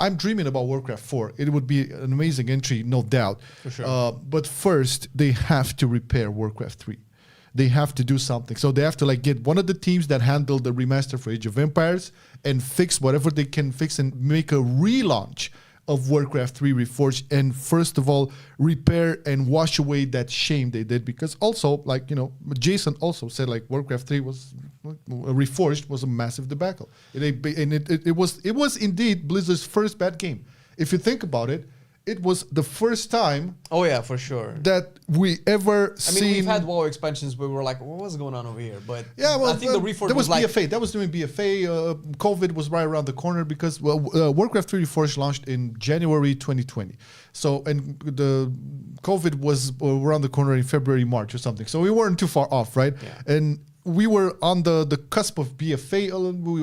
I'm dreaming about Warcraft 4. It would be an amazing entry, no doubt. For sure. But first, they have to repair Warcraft 3. They have to do something. So they have to get one of the teams that handled the remaster for Age of Empires and fix whatever they can fix and make a relaunch of Warcraft 3 Reforged, and first of all, repair and wash away that shame they did. Because also, like, you know, Jason also said, like, Warcraft 3 was Reforged was a massive debacle. It was indeed Blizzard's first bad game. If you think about it, it was the first time. Oh yeah, for sure. That we ever seen. I mean, we've had WoW expansions where we were like, "What's going on over here?" But yeah, well, I think the Reforged that was like BFA. That was doing BFA. COVID was right around the corner because Warcraft 3 Reforged launched in January 2020. So and the COVID was around the corner in February, March or something. So we weren't too far off, right? Yeah. And we were on the cusp of BFA.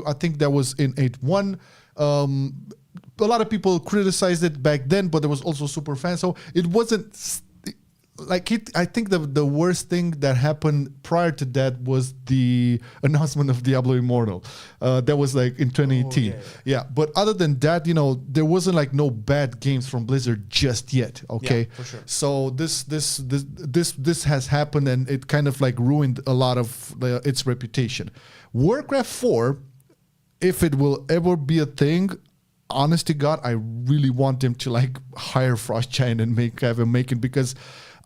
I think that was in 8.1. A lot of people criticized it back then, but there was also super fans. So it wasn't like it. I think the worst thing that happened prior to that was the announcement of Diablo Immortal. That was like in 2018. Yeah. But other than that, you know, there wasn't like no bad games from Blizzard just yet. Okay. Yeah, for sure. So this has happened, and it kind of like ruined a lot of its reputation. Warcraft 4, if it will ever be a thing, honest to God, I really want them to like hire Frost Giant and have him make it, because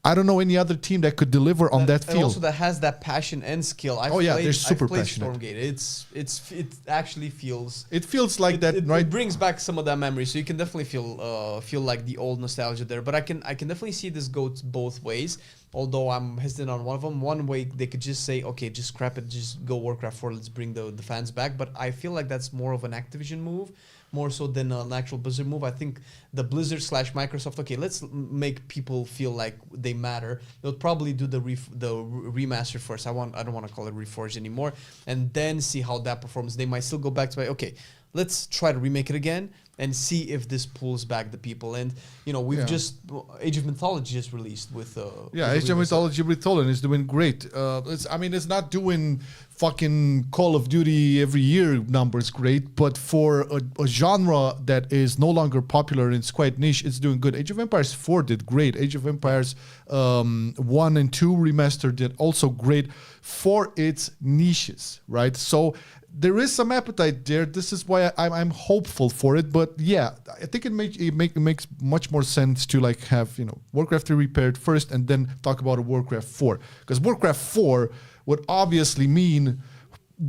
I don't know any other team that could deliver on that field. And also that has that passion and skill. They're super passionate. Stormgate. It actually feels. It feels like that, right? It brings back some of that memory, so you can definitely feel like the old nostalgia there. But I can definitely see this go both ways. Although I'm hesitant on one of them. One way they could just say, okay, just scrap it, just go Warcraft 4, let's bring the fans back. But I feel like that's more of an Activision move, more so than an actual Blizzard move. I think the Blizzard / Microsoft, okay, let's make people feel like they matter. They'll probably do the remaster first. I don't want to call it Reforged anymore, and then see how that performs. They might still go back to okay, let's try to remake it again and see if this pulls back the people. And you know, we've just Age of Mythology just released with Age of Mythology Retold is doing great. It's not doing fucking Call of Duty every year numbers great, but for a genre that is no longer popular and it's quite niche, it's doing good. Age of Empires 4 did great. Age of Empires 1 and 2 remastered did also great for its niches, right? So there is some appetite there. This is why I'm hopeful for it. But yeah, I think it makes much more sense to like have, you know, Warcraft 3 repaired first and then talk about a Warcraft 4. Because Warcraft 4 would obviously mean,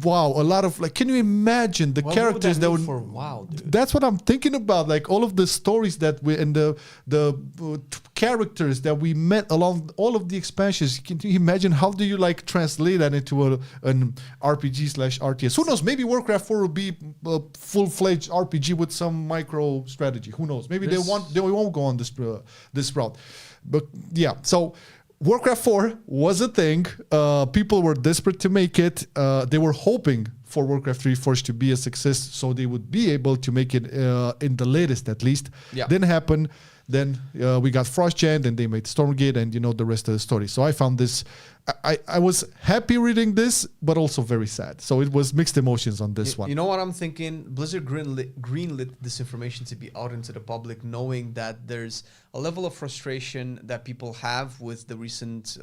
wow, a lot of like, can you imagine the characters that would for WoW, dude? That's what I'm thinking about, like all of the stories that we and the characters that we met along all of the expansions. Can you imagine how do you like translate that into an RPG / RTS? Who knows? Maybe Warcraft 4 will be a full-fledged RPG with some micro strategy. Who knows? Maybe they won't go on this route. But yeah, so Warcraft 4 was a thing. People were desperate to make it. They were hoping for Warcraft 3 Reforged to be a success, so they would be able to make it in the latest, at least. Yeah. Didn't happen. Then we got Frost Giant, and they made Stormgate, and you know the rest of the story. So I found this. I was happy reading this, but also very sad. So it was mixed emotions on this one. You know what I'm thinking? Blizzard greenlit this information to be out into the public, knowing that there's a level of frustration that people have with the recent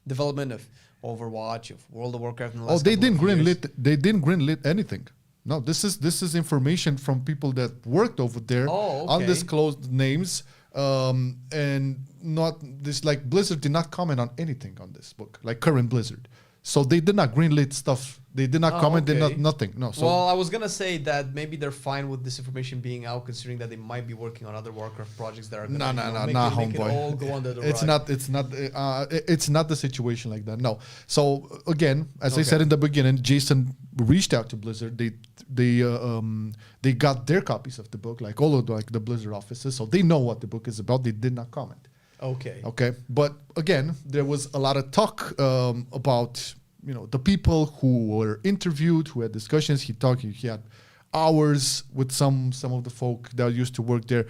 development of Overwatch, of World of Warcraft. In the last they didn't greenlit anything. No, this is information from people that worked over there, undisclosed names, and not this, like Blizzard did not comment on anything on this book, like current Blizzard. So they did not greenlit stuff. They did not comment. They did nothing. No. So well, I was gonna say that maybe they're fine with this information being out, considering that they might be working on other Warcraft projects that are gonna make it all go under the rug. It's not the situation like that. No. So again, as I said in the beginning, Jason reached out to Blizzard. They got their copies of the book, like all of the Blizzard offices, so they know what the book is about. They did not comment. Okay. But again, there was a lot of talk about, you know, the people who were interviewed, who had discussions. He had hours with some of the folk that used to work there.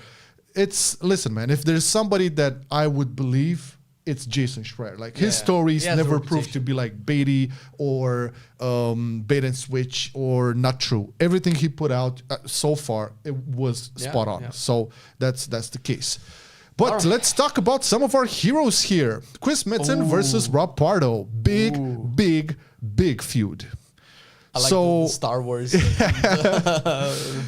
Listen, man, if there's somebody that I would believe, it's Jason Schreier. Like his stories never proved to be like baity or bait and switch or not true. Everything he put out so far, it was spot on. Yeah. So that's the case. But let's talk about some of our heroes here. Chris Metzen versus Rob Pardo. Big feud. I like the Star Wars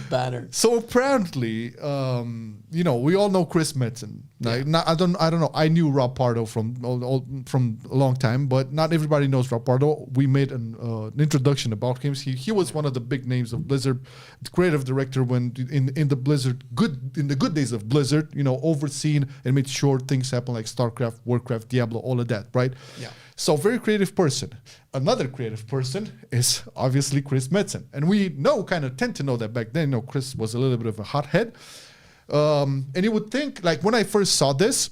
banner. So apparently, we all know Chris Metzen. I don't know. I knew Rob Pardo from a long time, but not everybody knows Rob Pardo. We made an introduction about him. He was one of the big names of Blizzard, the creative director when in the good days of Blizzard. Overseen and made sure things happen like StarCraft, Warcraft, Diablo, all of that, right? Yeah. So very creative person. Another creative person is obviously Chris Metzen. And we tend to know that back then, Chris was a little bit of a hothead. And you would think, like, when I first saw this,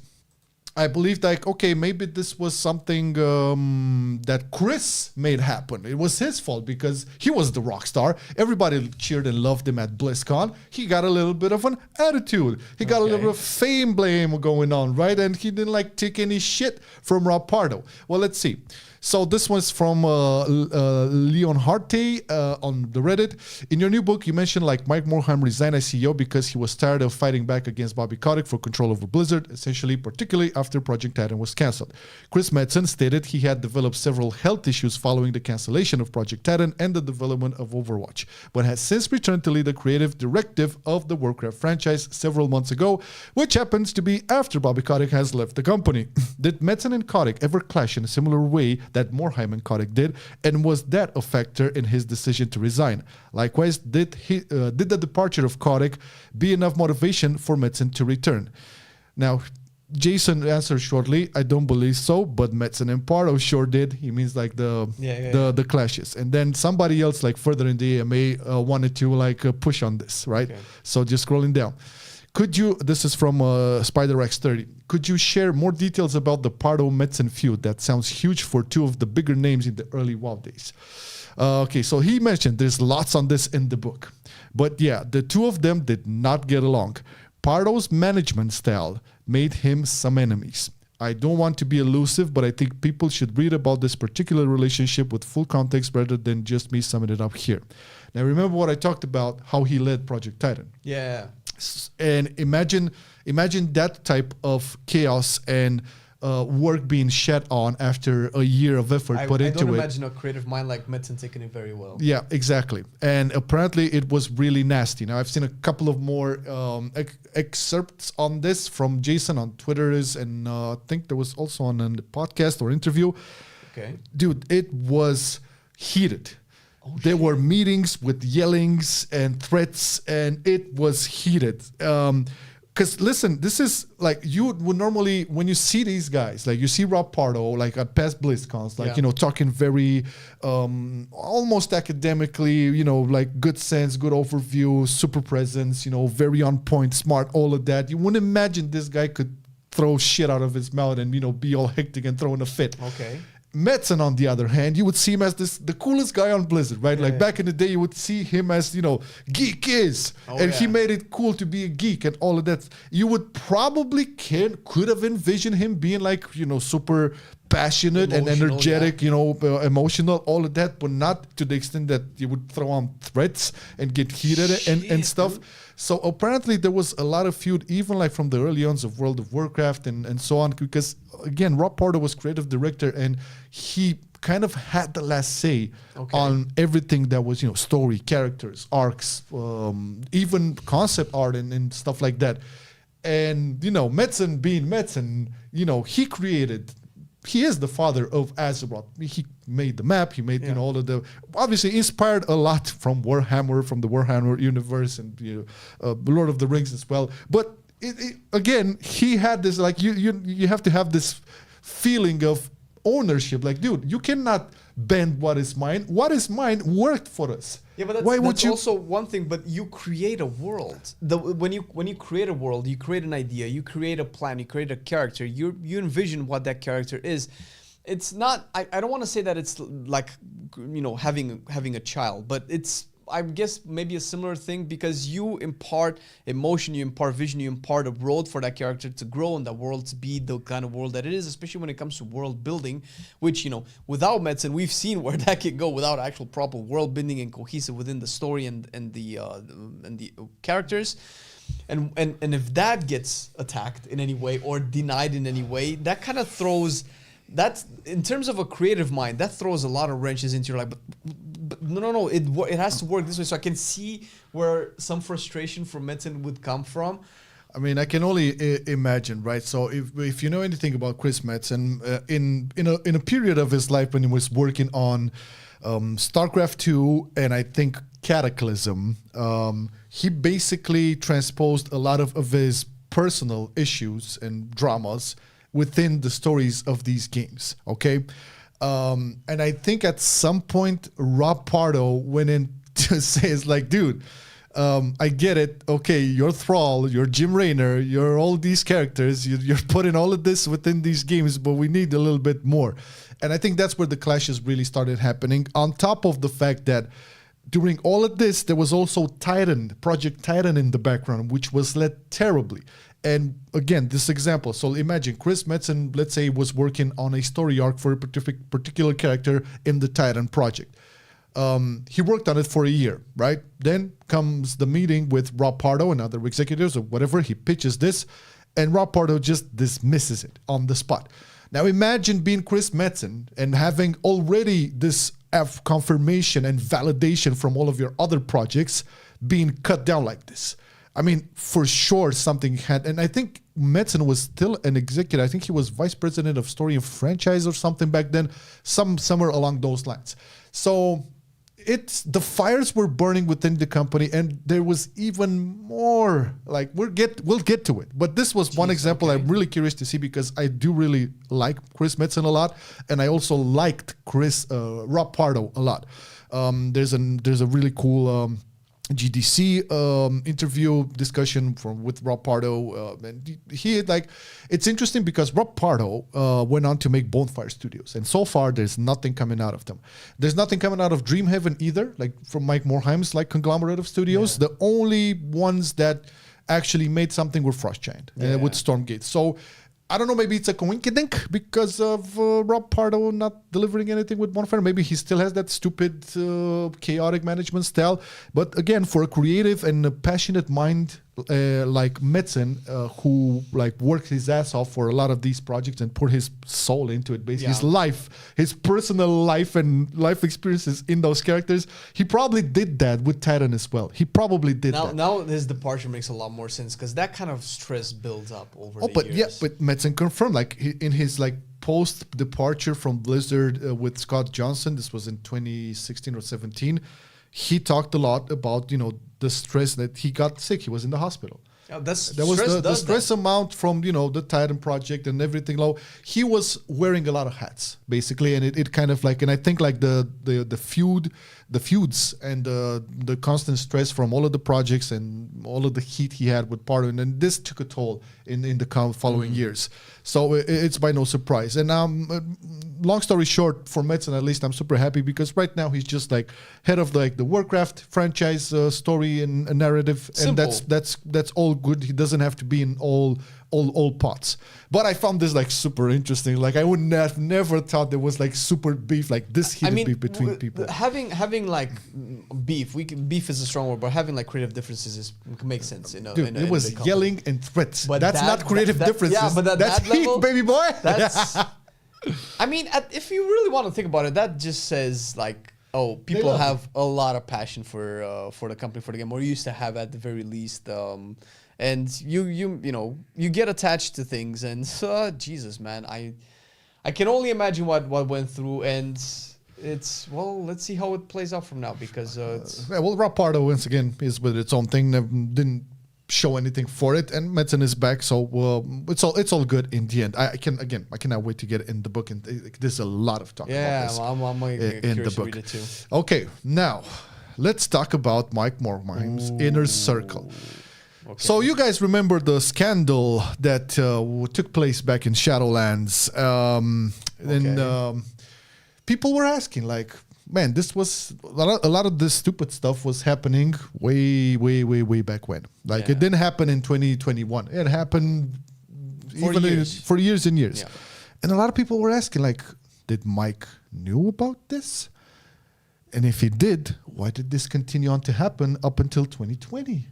I believed, like, okay, maybe this was something that Chris made happen. It was his fault because he was the rock star. Everybody cheered and loved him at BlizzCon. He got a little bit of an attitude. He got a little bit of fame blame going on, right? And he didn't take any shit from Rob Pardo. Well, let's see. So this was from Leon Harte on the Reddit. In your new book, you mentioned like Mike Morhaime resigned as CEO because he was tired of fighting back against Bobby Kotick for control over Blizzard, essentially, particularly after Project Titan was canceled. Chris Metzen stated he had developed several health issues following the cancellation of Project Titan and the development of Overwatch, but has since returned to lead the creative directive of the Warcraft franchise several months ago, which happens to be after Bobby Kotick has left the company. Did Metzen and Kotick ever clash in a similar way that Morhaime and Kotick did, and was that a factor in his decision to resign? Likewise, did the departure of Kotick be enough motivation for Metzen to return? Now, Jason answered shortly, I don't believe so, but Metzen and Pardo sure did. He means like the clashes. And then somebody else like further in the AMA wanted to push on this, right? Okay. So just scrolling down. This is from SpiderX30. Could you share more details about the Pardo-Metzen feud? That sounds huge for two of the bigger names in the early WoW days. Okay, so he mentioned there's lots on this in the book. But yeah, the two of them did not get along. Pardo's management style made him some enemies. I don't want to be elusive, but I think people should read about this particular relationship with full context rather than just me summing it up here. Now, remember what I talked about, how he led Project Titan. Yeah. And imagine that type of chaos and work being shed on after a year of effort put into it. I don't imagine a creative mind like Metzen taking it very well. Yeah, exactly. And apparently it was really nasty. Now, I've seen a couple of more excerpts on this from Jason on Twitter's, and I think there was also on a podcast or interview. Okay. Dude, it was heated. Oh, there were meetings with yellings and threats, and it was heated. Because listen, this is like you would normally, when you see these guys, like you see Rob Pardo, like at past BlizzCons, like, talking very almost academically, like good sense, good overview, super presence, very on point, smart, all of that. You wouldn't imagine this guy could throw shit out of his mouth and, be all hectic and throwing a fit. Okay. Metzen, on the other hand, you would see him as the coolest guy on Blizzard, right? Yeah, back in the day, you would see him as, geek is. He made it cool to be a geek and all of that. You would probably could have envisioned him being like, super passionate and energetic, emotional, all of that, but not to the extent that you would throw on threats and get heated and stuff. Dude. So apparently there was a lot of feud, even like from the early ons of World of Warcraft and so on, because again, Rob Pardo was creative director and he kind of had the last say on everything that was, story, characters, arcs, even concept art and stuff like that. And, Metzen being Metzen, he is the father of Azeroth. He made the map. He made all of the, obviously inspired a lot from Warhammer, from the Warhammer universe, and Lord of the Rings as well. But again, he had this like you have to have this feeling of ownership. Like, dude, you cannot bend what is mine. What is mine worked for us. Yeah, but that's also one thing. But you create a world. When you create a world, you create an idea, you create a plan, you create a character. You envision what that character is. It's not. I don't want to say that it's like having a child, but it's, I guess, maybe a similar thing, because you impart emotion, you impart vision, you impart a road for that character to grow and that world to be the kind of world that it is, especially when it comes to world building, which, without Metzen, we've seen where that can go without actual proper world building and cohesive within the story and the characters. And if that gets attacked in any way or denied in any way, that kind of throws that's in terms of a creative mind, that throws a lot of wrenches into your life. But no, it has to work this way. So I can see where some frustration from Metzen would come from. I mean, I can only imagine, right? So if you know anything about Chris Metzen, in a period of his life when he was working on StarCraft 2 and I think Cataclysm, he basically transposed a lot of his personal issues and dramas within the stories of these games, okay? And I think at some point, Rob Pardo went in to say, it's like, dude, I get it. Okay, you're Thrall, you're Jim Raynor, you're all these characters. You're putting all of this within these games, but we need a little bit more. And I think that's where the clashes really started happening. On top of the fact that during all of this, there was also Project Titan in the background, which was led terribly. And again, this example. So imagine Chris Metzen, let's say, was working on a story arc for a particular character in the Titan project. He worked on it for a year, right? Then comes the meeting with Rob Pardo and other executives or whatever. He pitches this, and Rob Pardo just dismisses it on the spot. Now imagine being Chris Metzen and having already this confirmation and validation from all of your other projects being cut down like this. I mean, for sure something had, and I think Metzen was still an executive. I think he was vice president of story and franchise or something back then, somewhere along those lines. So the fires were burning within the company, and there was even more. Like we'll get to it, but this was one example. Okay. I'm really curious to see because I do really like Chris Metzen a lot, and I also liked Rob Pardo a lot. There's a really cool GDC interview discussion with Rob Pardo, and it's interesting because Rob Pardo went on to make Bonfire Studios, and so far there's nothing coming out of them. There's nothing coming out of Dreamhaven either, like from Mike Morheime's conglomerate of studios. Yeah. The only ones that actually made something were Frost Giant with Stormgate. So I don't know, maybe it's a coinkydink because of Rob Pardo not delivering anything with Bonfire. Maybe he still has that stupid, chaotic management style. But again, for a creative and a passionate mind like Metzen, who worked his ass off for a lot of these projects and put his soul into it, basically his life, his personal life and life experiences in those characters, he probably did that with Titan as well. He probably did that. Now his departure makes a lot more sense because that kind of stress builds up over the years. Yeah, but Metzen confirmed, in his post-departure from Blizzard with Scott Johnson, this was in 2016 or 17, he talked a lot about, the stress that he got sick. He was in the hospital. Oh, there was the stress amount from, the Titan project and everything low. He was wearing a lot of hats, basically. And it kind of and I think the feuds and the constant stress from all of the projects and all of the heat he had with Pardo. And then this took a toll in the following years. So it's by no surprise. And long story short, for Metzen at least, I'm super happy because right now he's just head of the Warcraft franchise story and narrative. Simple. And that's all good. He doesn't have to be in all pots. But I found this super interesting. I would have never thought there was super beef, this heated beef between people. Having beef, beef is a strong word, but having creative differences makes sense. It was yelling and threats. But that's not creative differences. Yeah, but that's that level, heat, baby boy. That's. I mean, if you really want to think about it, that just says people have a lot of passion for the company, for the game, or used to have at the very least. And you get attached to things, and Jesus, man, I can only imagine what went through, and let's see how it plays out from now because Rob Pardo once again is with its own thing. Didn't show anything for it, and Metzen is back, so it's all good in the end. I cannot wait to get it in the book, and there's a lot of talk about this. I'm in the book. To read it too. Okay, now let's talk about Mike Morheime's Inner Circle. Okay. So you guys remember the scandal that took place back in Shadowlands, and people were asking man, this was a lot of this stupid stuff was happening way back when. It didn't happen in 2021. It happened for years and years. Yeah. And a lot of people were asking did Mike knew about this? And if he did, why did this continue on to happen up until 2020?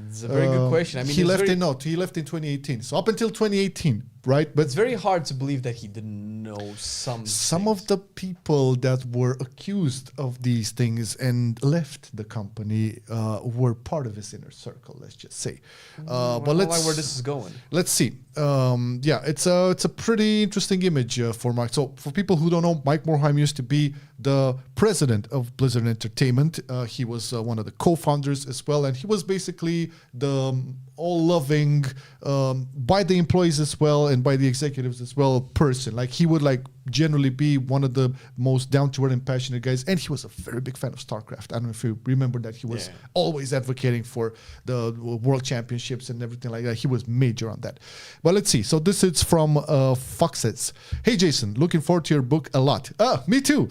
It's a very good question. I mean, he left in 2018. So up until 2018, right? But it's very hard to believe that he didn't know some of the people that were accused of these things and left the company were part of his inner circle, let's just say. But let's like where this is going. Let's see. It's a pretty interesting image for Mike. So for people who don't know, Mike Morhaime used to be the president of Blizzard Entertainment. He was one of the co-founders as well, and he was basically the all-loving, by the employees as well and by the executives as well, person. Like he would like generally be one of the most down-to-earth and passionate guys, and he was a very big fan of StarCraft. I don't know if you remember that. He was always advocating for the world championships and everything like that. He was major on that. But let's see. So this is from Foxes. Hey Jason, looking forward to your book a lot. Me too.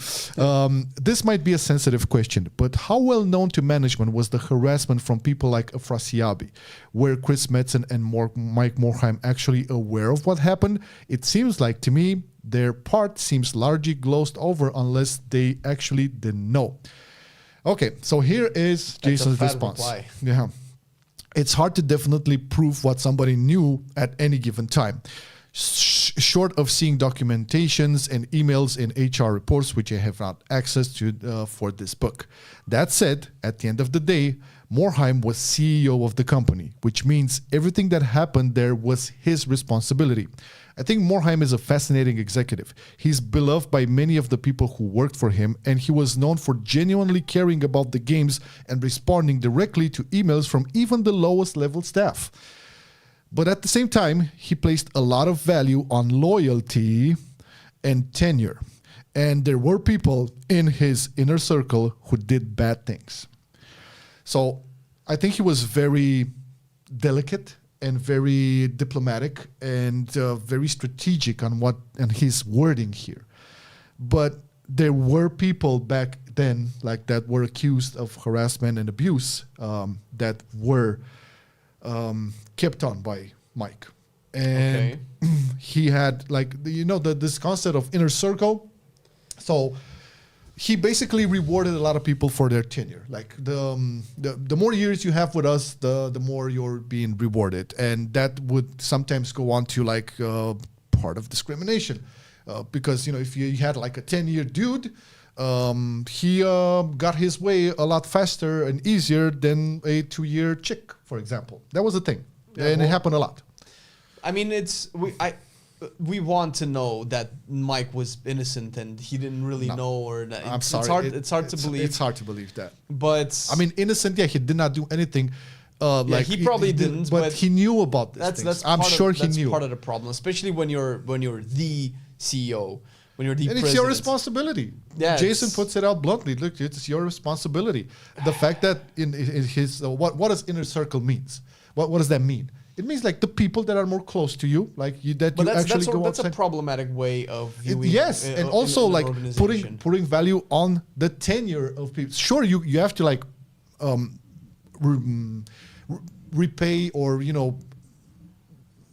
This might be a sensitive question, but how well known to management was the harassment from people like Afrasiabi? Were Chris Metzen and Mike Morhaime actually aware of what happened? It seems like to me their part seems largely glossed over unless they actually didn't know. Okay, so here is Jason's response. Reply. Yeah. It's hard to definitely prove what somebody knew at any given time. Short of seeing documentations and emails in HR reports, which I have not access to for this book. That said, at the end of the day, Morhaime was CEO of the company, which means everything that happened there was his responsibility. I think Morhaime is a fascinating executive. He's beloved by many of the people who worked for him, and he was known for genuinely caring about the games and responding directly to emails from even the lowest level staff. But at the same time, he placed a lot of value on loyalty and tenure. And there were people in his inner circle who did bad things. So I think he was very delicate and very diplomatic and very strategic on his wording here. But there were people back then like that were accused of harassment and abuse that were kept on by Mike. And he had this concept of inner circle. So he basically rewarded a lot of people for their tenure. Like the more years you have with us, the more you're being rewarded. And that would sometimes go on to like part of discrimination. Because, if you had like a 10-year dude, he got his way a lot faster and easier than a 2-year chick, for example. That was a thing. And it happened a lot. I mean, we want to know that Mike was innocent and he didn't really know, or that I'm sorry. It's hard to believe. It's hard to believe that. But I mean, innocent. Yeah, he did not do anything. He probably didn't. But he knew about this. I'm sure he knew. That's part of the problem, especially when you're the CEO, when you're the president. It's your responsibility. Yeah, Jason puts it out bluntly. Look, it's your responsibility. The fact that in his what does inner circle means? What does that mean? It means like the people that are more close to you, like you that but you actually go outside. That's a problematic way of viewing. Yes, and also like putting value on the tenure of people. Sure, you have to like repay or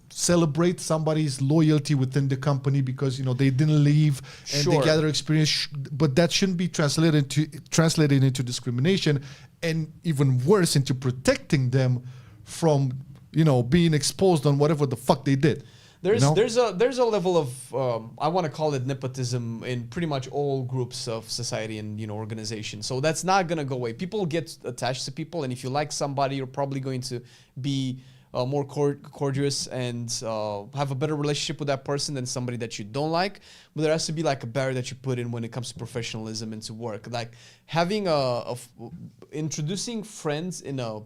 celebrate somebody's loyalty within the company because they didn't leave and they gather experience, but that shouldn't be translated into discrimination, and even worse, into protecting them from being exposed on whatever the fuck they did. There's a level of I want to call it nepotism in pretty much all groups of society and organizations. So that's not gonna go away. People get attached to people, and if you like somebody, you're probably going to be more courteous and have a better relationship with that person than somebody that you don't like. But there has to be like a barrier that you put in when it comes to professionalism and to work. Like having introducing friends in a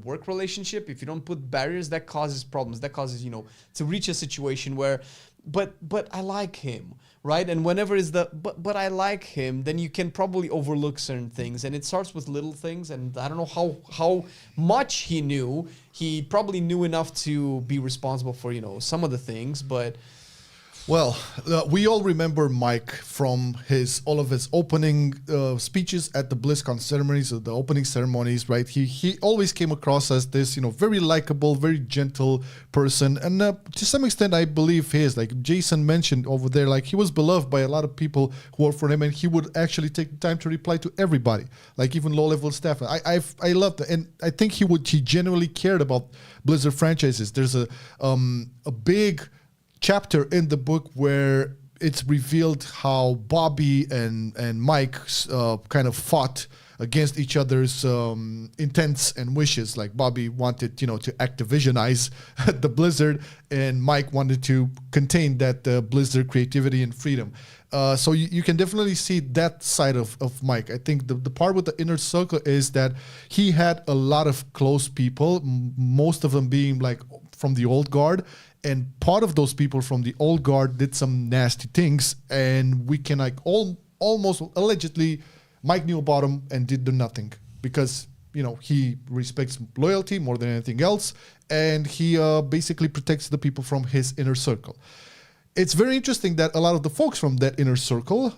work relationship, if you don't put barriers, that causes problems. That causes to reach a situation where, but I like him, right? And whenever is but I like him, then you can probably overlook certain things, and it starts with little things. And I don't know how much he knew. He probably knew enough to be responsible for some of the things, but. Well, we all remember Mike from all of his opening speeches at the BlizzCon ceremonies, or the opening ceremonies, right? He always came across as this, very likable, very gentle person, and to some extent, I believe he is. Like Jason mentioned over there, like he was beloved by a lot of people who worked for him, and he would actually take the time to reply to everybody, like even low-level staff. I loved it, and I think he genuinely cared about Blizzard franchises. There's a big chapter in the book where it's revealed how Bobby and Mike kind of fought against each other's intents and wishes. Like Bobby wanted, to Activisionize the Blizzard, and Mike wanted to contain that Blizzard creativity and freedom. So you can definitely see that side of Mike. I think the part with the inner circle is that he had a lot of close people, most of them being like from the old guard. And part of those people from the old guard did some nasty things, and we can like almost allegedly Mike knew about him and did nothing because, he respects loyalty more than anything else, and he basically protects the people from his inner circle. It's very interesting that a lot of the folks from that inner circle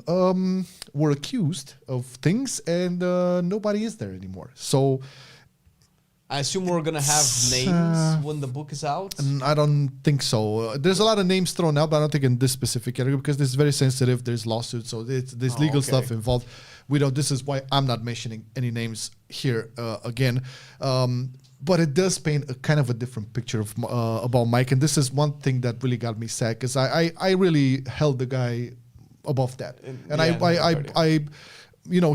were accused of things, and nobody is there anymore. So I assume we're going to have names when the book is out? I don't think so. There's a lot of names thrown out, but I don't think in this specific category because this is very sensitive. There's lawsuits, so there's legal stuff involved. This is why I'm not mentioning any names here again. But it does paint a kind of a different picture of about Mike. And this is one thing that really got me sad because I really held the guy above that.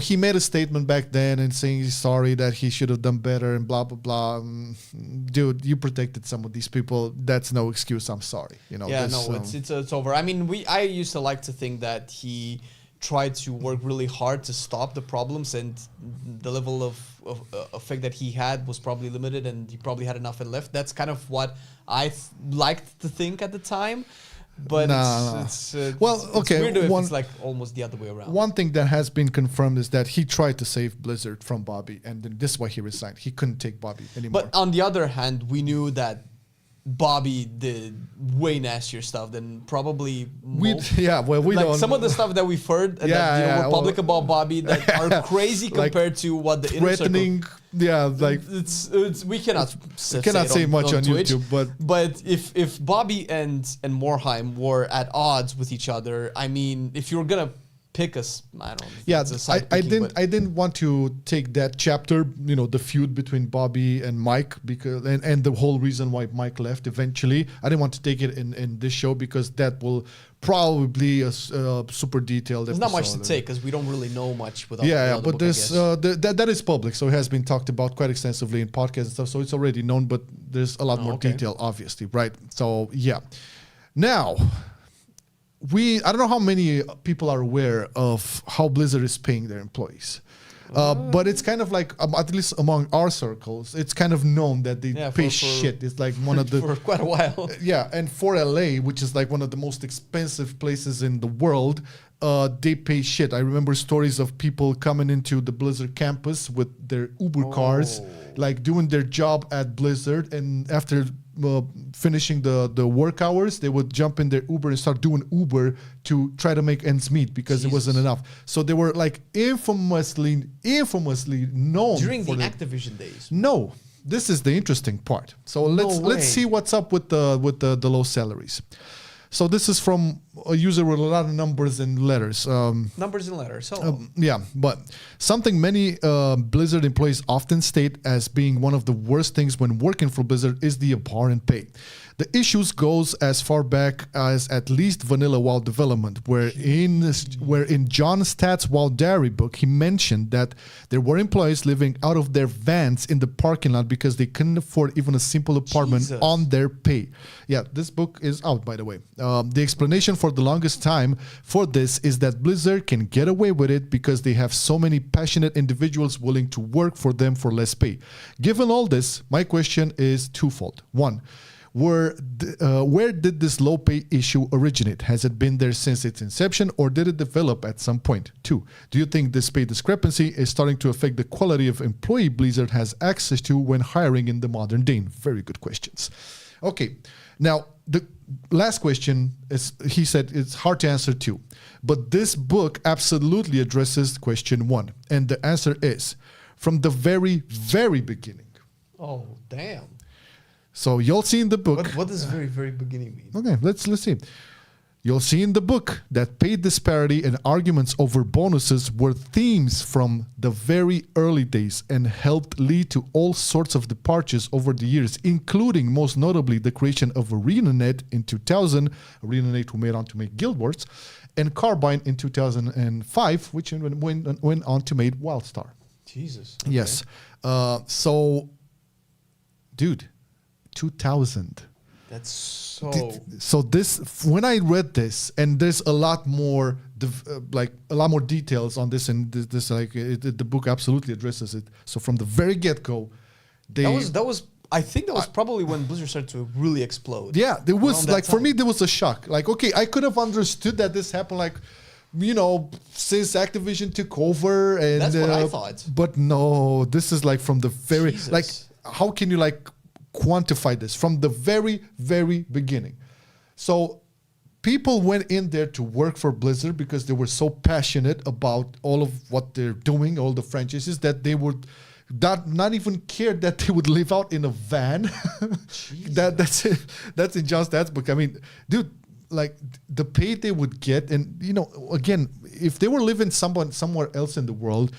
He made a statement back then and saying he's sorry that he should have done better and blah, blah, blah. Dude, you protected some of these people. That's no excuse. I'm sorry. It's over. I mean, I used to like to think that he tried to work really hard to stop the problems, and the level of effect that he had was probably limited, and he probably had enough and left. That's kind of what I liked to think at the time. But it's weird if it's like almost the other way around. One thing that has been confirmed is that he tried to save Blizzard from Bobby, and then this is why he resigned. He couldn't take Bobby anymore. But on the other hand, we knew that Bobby did way nastier stuff than probably we don't. Some of the stuff that we've heard that were public about Bobby that are crazy compared to what the threatening. It's we cannot say much on Twitch, YouTube, but if Bobby and Morhaime were at odds with each other, I mean, if you're gonna pick us, I don't know. Yeah, I didn't want to take that chapter, the feud between Bobby and Mike, because and the whole reason why Mike left eventually. I didn't want to take it in this show because that will probably a super detailed. There's not much to take because we don't really know much without. But there's that is public, so it has been talked about quite extensively in podcasts and stuff. So it's already known, but there's a lot more detail, obviously, right? So yeah, now. I don't know how many people are aware of how Blizzard is paying their employees. But it's kind of like, at least among our circles, it's kind of known that they pay shit. It's like one of the... For quite a while. And for LA, which is like one of the most expensive places in the world, they pay shit. I remember stories of people coming into the Blizzard campus with their Uber cars, like doing their job at Blizzard, and after... finishing the work hours, they would jump in their Uber and start doing Uber to try to make ends meet because it wasn't enough. So they were like infamously known during the Activision days. No, this is the interesting part. So let's see what's up with the low salaries. So this is from a user with a lot of numbers and letters. Numbers and letters. But something many Blizzard employees often state as being one of the worst things when working for Blizzard is the abhorrent pay. The issues goes as far back as at least Vanilla WoW development, where in John Statt's WoW Diary book, he mentioned that there were employees living out of their vans in the parking lot because they couldn't afford even a simple apartment on their pay. Yeah, this book is out, by the way. The explanation for the longest time for this is that Blizzard can get away with it because they have so many passionate individuals willing to work for them for less pay. Given all this, my question is twofold. One, where did this low pay issue originate? Has it been there since its inception, or did it develop at some point? Two, do you think this pay discrepancy is starting to affect the quality of employee Blizzard has access to when hiring in the modern day? Very good questions. Okay, now the last question is, he said it's hard to answer too, but this book absolutely addresses question one, and the answer is from the very, very beginning. Oh, damn. So you'll see in the book. What does very, very beginning mean? Okay, let's see. You'll see in the book that pay disparity and arguments over bonuses were themes from the very early days and helped lead to all sorts of departures over the years, including most notably the creation of ArenaNet in 2000, ArenaNet who made on to make Guild Wars, and Carbine in 2005, which went on to make WildStar. Jesus. Okay. Yes. So, dude, 2000. That's so. So this, when I read this, and there's a lot more, like a lot more details on this, and this like the book absolutely addresses it. So from the very get go, that was. I think that was probably when Blizzard started to really explode. Yeah, there was like for me there was a shock. Like, okay, I could have understood that this happened, like, you know, since Activision took over, and that's what I thought. But no, this is like from the very like, how can you like quantify this from the very, very beginning? So people went in there to work for Blizzard because they were so passionate about all of what they're doing, all the franchises, that they would not even care that they would live out in a van. That's it. That's in Just That's book. I mean, dude, like the pay they would get, and you know, again, if they were living somewhere else in the world,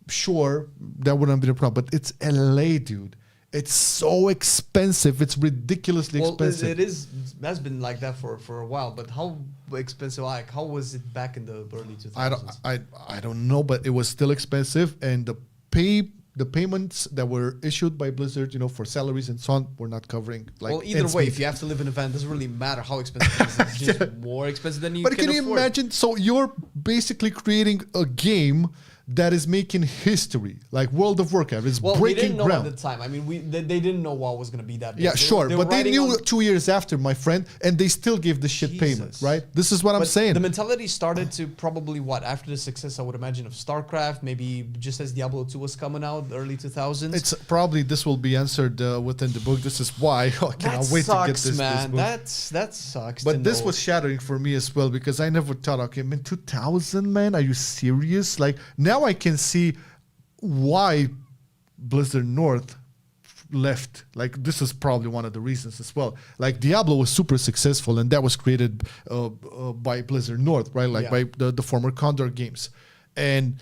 sure, that wouldn't be the problem. But it's LA, dude. It's so expensive. It's ridiculously expensive. It is. That's been like that for a while. But how expensive? Like, how was it back in the early 2000s? I don't know, but it was still expensive, and the payments that were issued by Blizzard, you know, for salaries and so on, were not covering. Like, well, either way, if you have to live in a van, it doesn't really matter how expensive it is. It's just more expensive than you can afford. But can you imagine? So you're basically creating a game that is making history, like World of Warcraft. It's breaking ground. Well, they didn't know at the time. I mean, they didn't know what was going to be that big. Yeah, sure. But they knew 2 years after, my friend, and they still gave the shit payment, right? This is what I'm saying. The mentality started to probably, after the success, I would imagine, of StarCraft, maybe just as Diablo 2 was coming out, early 2000s. It's probably, this will be answered within the book. This is why I cannot wait to get this man. This book. That sucks. But this was shattering for me as well, because I never thought, okay, man, 2000, man, are you serious? Like, now I can see why Blizzard North left. Like, this is probably one of the reasons as well. Like, Diablo was super successful, and that was created by Blizzard North, right? Like, by the former Condor Games. And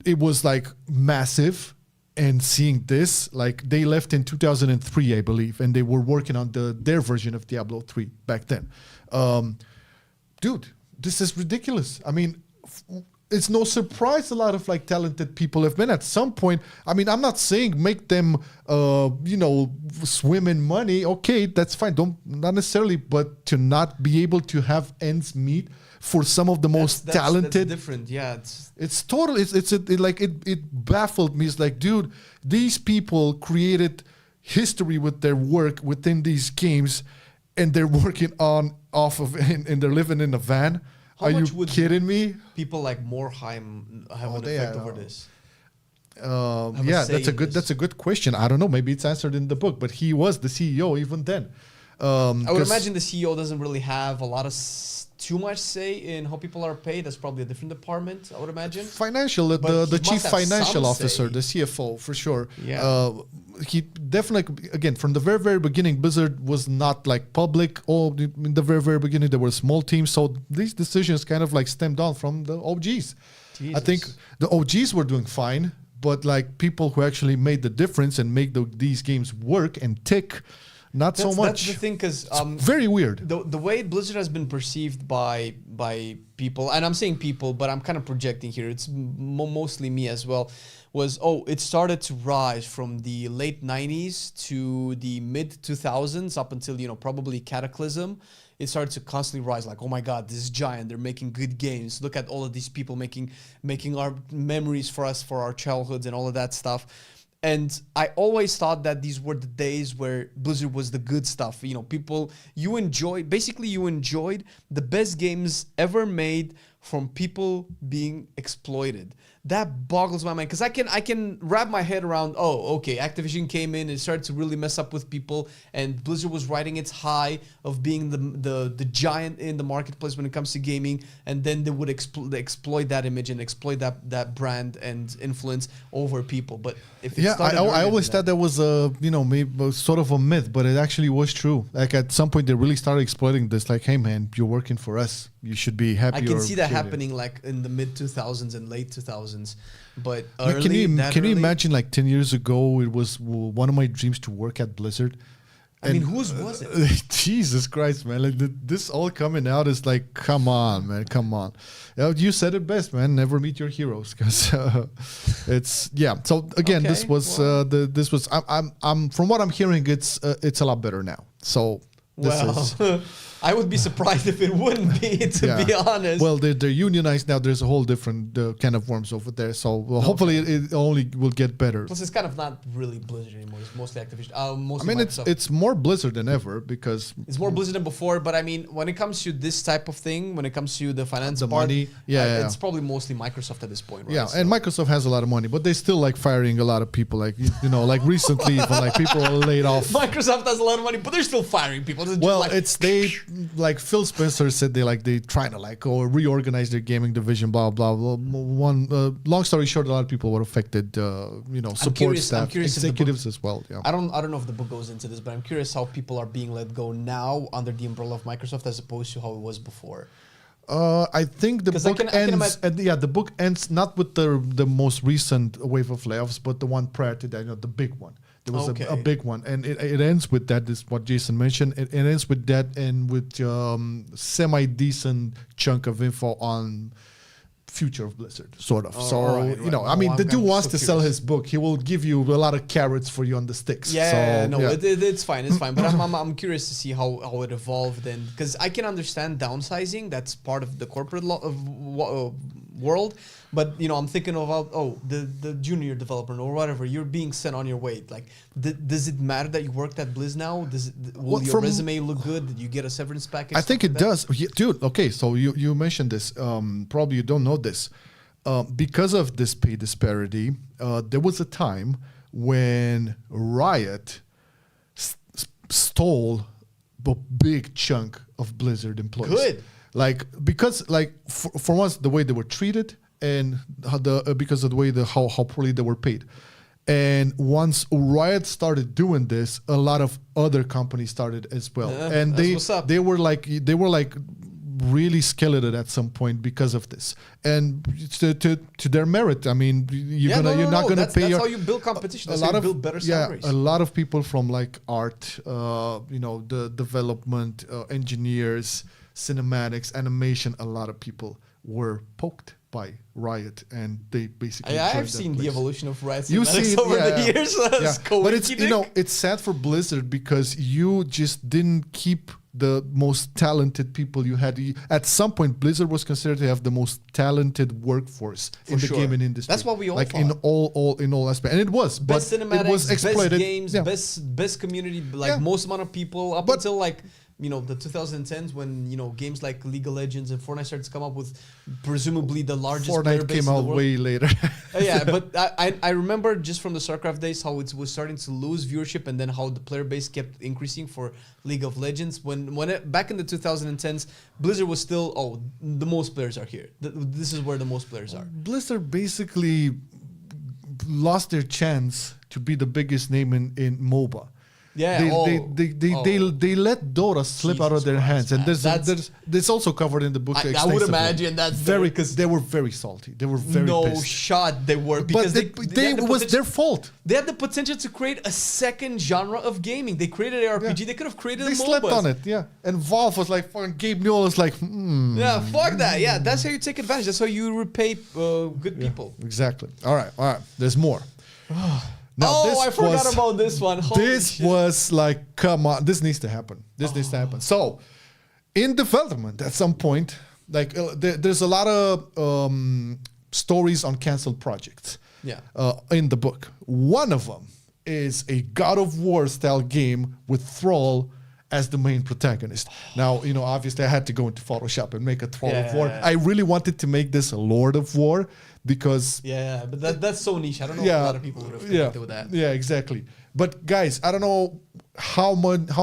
it was like massive. And seeing this, like, they left in 2003, I believe, and they were working on their version of Diablo 3 back then. Dude, this is ridiculous. I mean, it's no surprise a lot of like talented people have been at some point. I mean, I'm not saying make them, you know, swim in money. Okay, that's fine. Not necessarily, but to not be able to have ends meet for some of the most talented. That's different, yeah. It's totally. It baffled me. It's like, dude, these people created history with their work within these games, and they're working off of, and they're living in a van. Are you kidding me? People like Morhaime have an effect over this. Yeah, that's a good question. I don't know. Maybe it's answered in the book, but he was the CEO even then. I would imagine the CEO doesn't really have a lot of too much say in how people are paid. That's probably a different department, I would imagine. Financial, the chief financial officer, the CFO, for sure. Yeah. He definitely, again, from the very, very beginning, Blizzard was not like public. In the very, very beginning, there were small teams. So these decisions kind of like stemmed on from the OGs. Jesus. I think the OGs were doing fine, but like people who actually made the difference and make these games work and tick, not so much. That's the thing, because very weird. The way Blizzard has been perceived by people, and I'm saying people, but I'm kind of projecting here. It's mostly me as well. It started to rise from the late 90s to the mid 2000s up until, you know, probably Cataclysm. It started to constantly rise, like, oh my God, this is giant. They're making good games. Look at all of these people making our memories for us, for our childhoods and all of that stuff. And I always thought that these were the days where Blizzard was the good stuff. You know, you enjoyed the best games ever made from people being exploited. That boggles my mind because I can wrap my head around, oh, okay, Activision came in and started to really mess up with people, and Blizzard was riding its high of being the giant in the marketplace when it comes to gaming, and then they would exploit that image and exploit that brand and influence over people. But if I always thought that was maybe sort of a myth, but it actually was true. Like at some point they really started exploiting this. Like, hey man, you're working for us. You should be happy. I can see that happening like in the mid 2000s and late 2000s, but can you imagine like 10 years ago? It was one of my dreams to work at Blizzard. I mean, whose was it? Jesus Christ, man! Like this all coming out is like, come on, man, come on. You said it best, man. Never meet your heroes, because it's So again, this was I'm from what I'm hearing, it's a lot better now. So this is. I would be surprised if it wouldn't be, to be honest. Well, they're unionized now. There's a whole different kind of worms over there. So hopefully it only will get better. Plus, it's kind of not really Blizzard anymore. It's mostly Activision. Mostly Microsoft. it's more Blizzard than ever, because it's more Blizzard than before. But I mean, when it comes to this type of thing, when it comes to the finance part, money, it's probably mostly Microsoft at this point, right? Yeah, and Microsoft has a lot of money, but they still like firing a lot of people. Like like recently, even, like people were laid off. Microsoft has a lot of money, but they're still firing people. Like Phil Spencer said, they trying to reorganize their gaming division, blah blah blah. Long story short, a lot of people were affected. Support staff, executives as well. Yeah. I don't know if the book goes into this, but I'm curious how people are being let go now under the umbrella of Microsoft as opposed to how it was before. I think the book ends. The book ends not with the most recent wave of layoffs, but the one prior to that. The big one. There was a big one, and it ends with that. This is what Jason mentioned. It ends with that, and with semi-decent chunk of info on future of Blizzard, sort of. The dude wants to sell his book. He will give you a lot of carrots for you on the sticks. It's fine. It's fine. But I'm curious to see how it evolved, and because I can understand downsizing. That's part of the corporate world. But I'm thinking about the junior developer or whatever, you're being sent on your way. Like, does it matter that you worked at Blizz now? Will your resume look good? Did you get a severance package? I think it does, dude. Okay, so you mentioned this. Probably you don't know this. Because of this pay disparity, there was a time when Riot stole a big chunk of Blizzard employees. Good. Because for once, the way they were treated, and because of the way how poorly they were paid. And once Riot started doing this, a lot of other companies started as well. And they were really skeleted at some point because of this. And to their merit, I mean, you're not gonna pay. That's how you build competition. That's how you build better salaries. A lot of people from art, the development, engineers, cinematics, animation. A lot of people were poked by Riot, and they basically. I've seen the evolution of Riot cinematics over the years. But it's it's sad for Blizzard because you just didn't keep the most talented people you had. At some point, Blizzard was considered to have the most talented workforce in the gaming industry. That's what we all thought. In all aspects, and it was. Best but cinematics, it was exploited. Best games, best community. Most amount of people up until the 2010s when games like League of Legends and Fortnite started to come up with presumably the largest player base came in out the world. way later. But I remember just from the StarCraft days how it was starting to lose viewership, and then how the player base kept increasing for League of Legends. Back in the 2010s, Blizzard was still the most players are here. This is where the most players are. Blizzard basically lost their chance to be the biggest name in MOBA. Yeah, they let Dota slip out of their hands, and there's also covered in the book. I would imagine that's because they were very salty. They were very pissed. Shot they were, because it was their fault. They had the potential to create a second genre of gaming. They created an RPG. They could have created. They slept on it. Yeah, and Valve was like, fucking Gabe Newell was like, yeah, fuck that. Yeah, that's how you take advantage. That's how you repay good people. Exactly. All right. There's more. Now, I forgot about this one. Was like, come on, this needs to happen. This needs to happen. So, in development, at some point, there's a lot of stories on canceled projects. Yeah. In the book, one of them is a God of War style game with Thrall as the main protagonist. Now, obviously I had to go into Photoshop and make a Thrall of War. I really wanted to make this a Lord of War because... Yeah, but that's so niche. I don't know if a lot of people would have connected with that. Yeah, exactly. But guys, I don't know how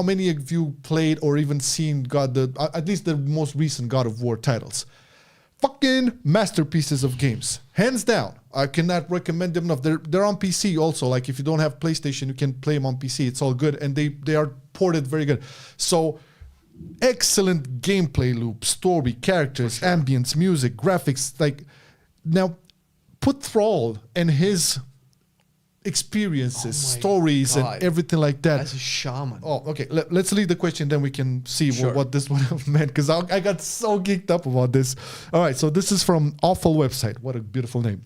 many of you played or even seen at least the most recent God of War titles. Fucking masterpieces of games, hands down. I cannot recommend them enough. They're on PC also. Like if you don't have PlayStation, you can play them on PC. It's all good, and they are ported very good. So excellent gameplay loop, story, characters, ambience, music, graphics. Like now, put Thrall and his experiences, stories, and everything like that. As a shaman. Oh, okay. Let's leave the question, then we can see what this would have meant, because I got so geeked up about this. All right, so this is from Awful Website. What a beautiful name.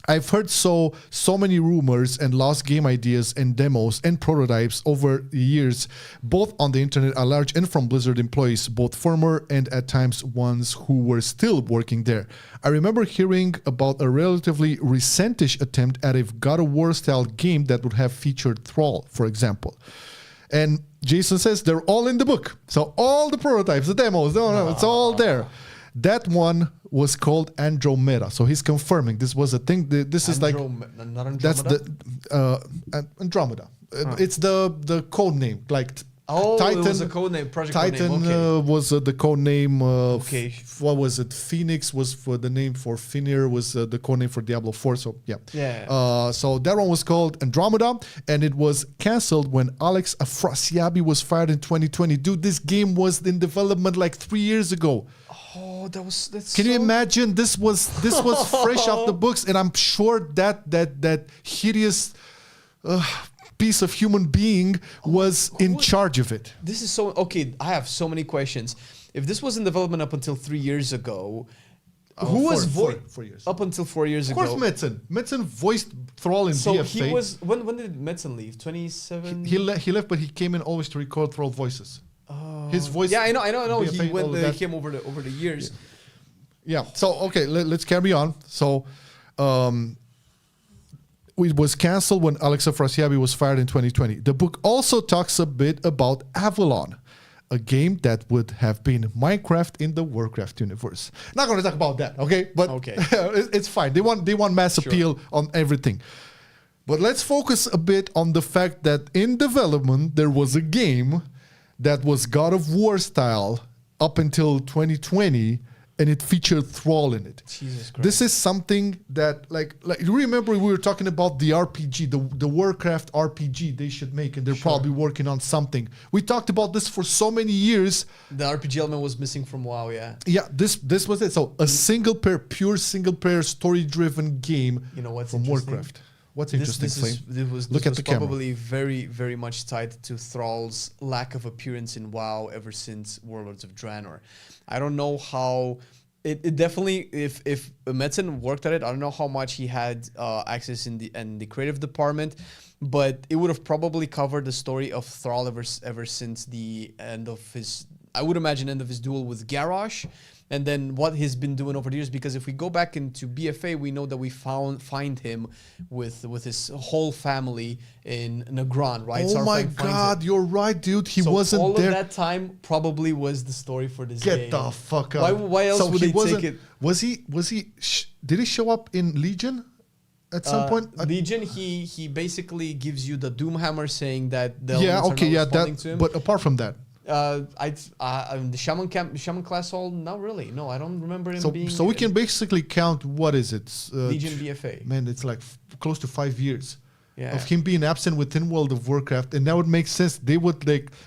I've heard so many rumors and lost game ideas and demos and prototypes over the years, both on the internet at large and from Blizzard employees, both former and at times ones who were still working there. I remember hearing about a relatively recentish attempt at a God of War style game that would have featured Thrall, for example. And Jason says they're all in the book. So all the prototypes, the demos, it's all there. That one was called Andromeda. So he's confirming this was a thing. This is like not Andromeda? That's the Andromeda. It's the code name. Like Titan, it was a code name. Project Titan code name. Was the code name. What was it? Phoenix was for the name for Finir. Was the code name for Diablo 4. So yeah. So that one was called Andromeda, and it was canceled when Alex Afrasiabi was fired in 2020. Dude, this game was in development like 3 years ago. Oh, that's. Can you imagine? This was fresh off the books, and I'm sure that hideous piece of human being was in charge of it. This is so okay. I have so many questions. If this was in development up until 3 years ago, who was 4 years up until 4 years ago? Of course, Metzen voiced Thrall in so DFA. So he was. When did Metzen leave? 27. He left, but he came in always to record Thrall voices. His voice. Yeah, I know. DFA, He came over the years. Yeah. So okay, let's carry on. So, it was canceled when Alex Afrasiabi was fired in 2020. The book also talks a bit about Avalon, a game that would have been Minecraft in the Warcraft universe. Not going to talk about that, okay? But it's fine. They want mass appeal on everything. But let's focus a bit on the fact that in development there was a game that was God of War style up until 2020, and it featured Thrall in it. Jesus Christ. This is something that, like you remember we were talking about the RPG, the Warcraft RPG they should make, and they're probably working on something. We talked about this for so many years. The RPG element was missing from WoW, yeah. Yeah, this was it. So a pure single player story-driven game from Warcraft. What's interesting, Flame? Look at the camera. Probably very, very much tied to Thrall's lack of appearance in WoW ever since Warlords of Draenor. I don't know how... It definitely, if Metzen worked at it, I don't know how much he had access in the creative department, but it would have probably covered the story of Thrall ever since the end of his... I would imagine end of his duel with Garrosh, and then what he's been doing over the years. Because if we go back into BFA, we know that we find him with his whole family in Negron, right? Oh my God, you're right, dude. He wasn't all there. All of that time probably was the story for this game. Get the fuck up. Why else would they take it? Was he? Did he show up in Legion at some point? Legion, he basically gives you the Doomhammer saying that the to him. But apart from that. The shaman class all not really. No, I don't remember him being. So we can basically count, what is it? Legion BFA. Man, it's like close to 5 years of him being absent within World of Warcraft, and that would make sense. They would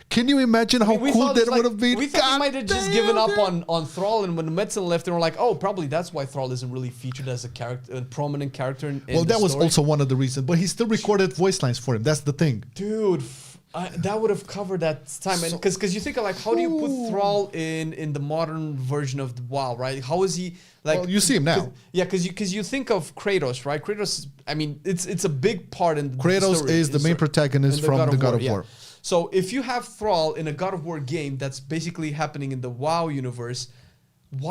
can you imagine how cool that would have been? We thought he might have just given up on Thrall, and when Metzen left, they were like, oh, probably that's why Thrall isn't really featured as a prominent character in well, that was also one of the reasons, but he still recorded voice lines for him. That's the thing, dude. That would have covered that time, because you think of how do you put Thrall in the modern version of the WoW, right? How is he like? Well, you see him now. Because you think of Kratos, right? Kratos, I mean, it's a big part in Kratos story, is the main protagonist from the God of War. So if you have Thrall in a God of War game that's basically happening in the WoW universe,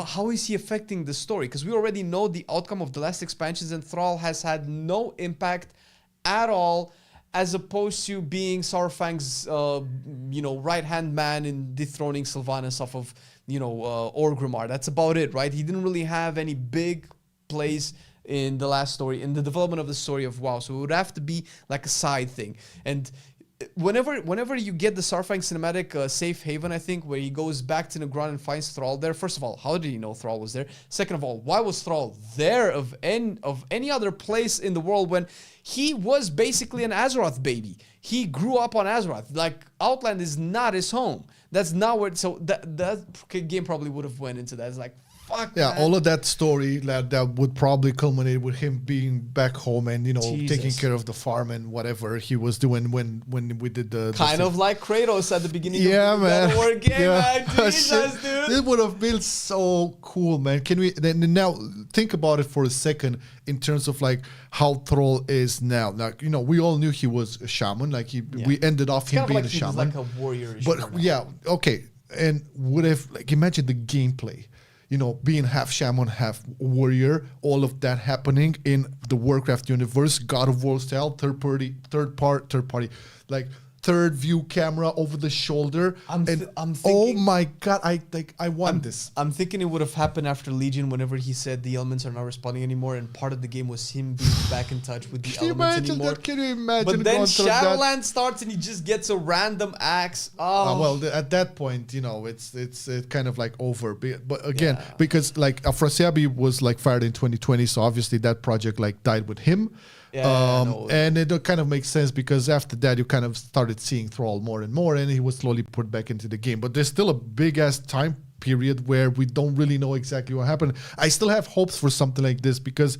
how is he affecting the story? Because we already know the outcome of the last expansions, and Thrall has had no impact at all. as opposed to being Saurfang's, right-hand man in dethroning Sylvanas off of, Orgrimmar. That's about it, right? He didn't really have any big plays in the last story, in the development of the story of WoW. So it would have to be like a side thing. And whenever you get the Saurfang cinematic safe haven, I think, where he goes back to Negron and finds Thrall there. First of all, how did he know Thrall was there? Second of all, why was Thrall there of any other place in the world when he was basically an Azeroth baby? He grew up on Azeroth. Like, Outland is not his home. That's not where. So that game probably would have went into that. It's like, fuck. Yeah, man. all of that story that would probably culminate with him being back home and taking care of the farm and whatever he was doing when we did the kind of like Kratos at the beginning of the man. God of War game, Yeah. man. Jesus, dude. It would have been so cool, man. Can we now think about it for a second in terms of like how Thrall is now? Like, we all knew he was a shaman. Like we ended off him being like a shaman. Like a warrior. But yeah, okay. And would have like imagine the gameplay. Being half shaman, half warrior, all of that happening in the Warcraft universe, God of War style, third party, like third view camera over the shoulder. I'm thinking, oh my God, I want this. I'm thinking it would have happened after Legion, whenever he said the elements are not responding anymore, and part of the game was him being back in touch with the elements anymore. Can you imagine? But then Shadowland starts and he just gets a random axe. Oh, well, at that point, it's kind of like over. But again, because like Afrasiabi was like fired in 2020, so obviously that project like died with him. And it kind of makes sense because after that you kind of started seeing Thrall more and more, and he was slowly put back into the game. But there's still a big ass time period where we don't really know exactly what happened. I still have hopes for something like this because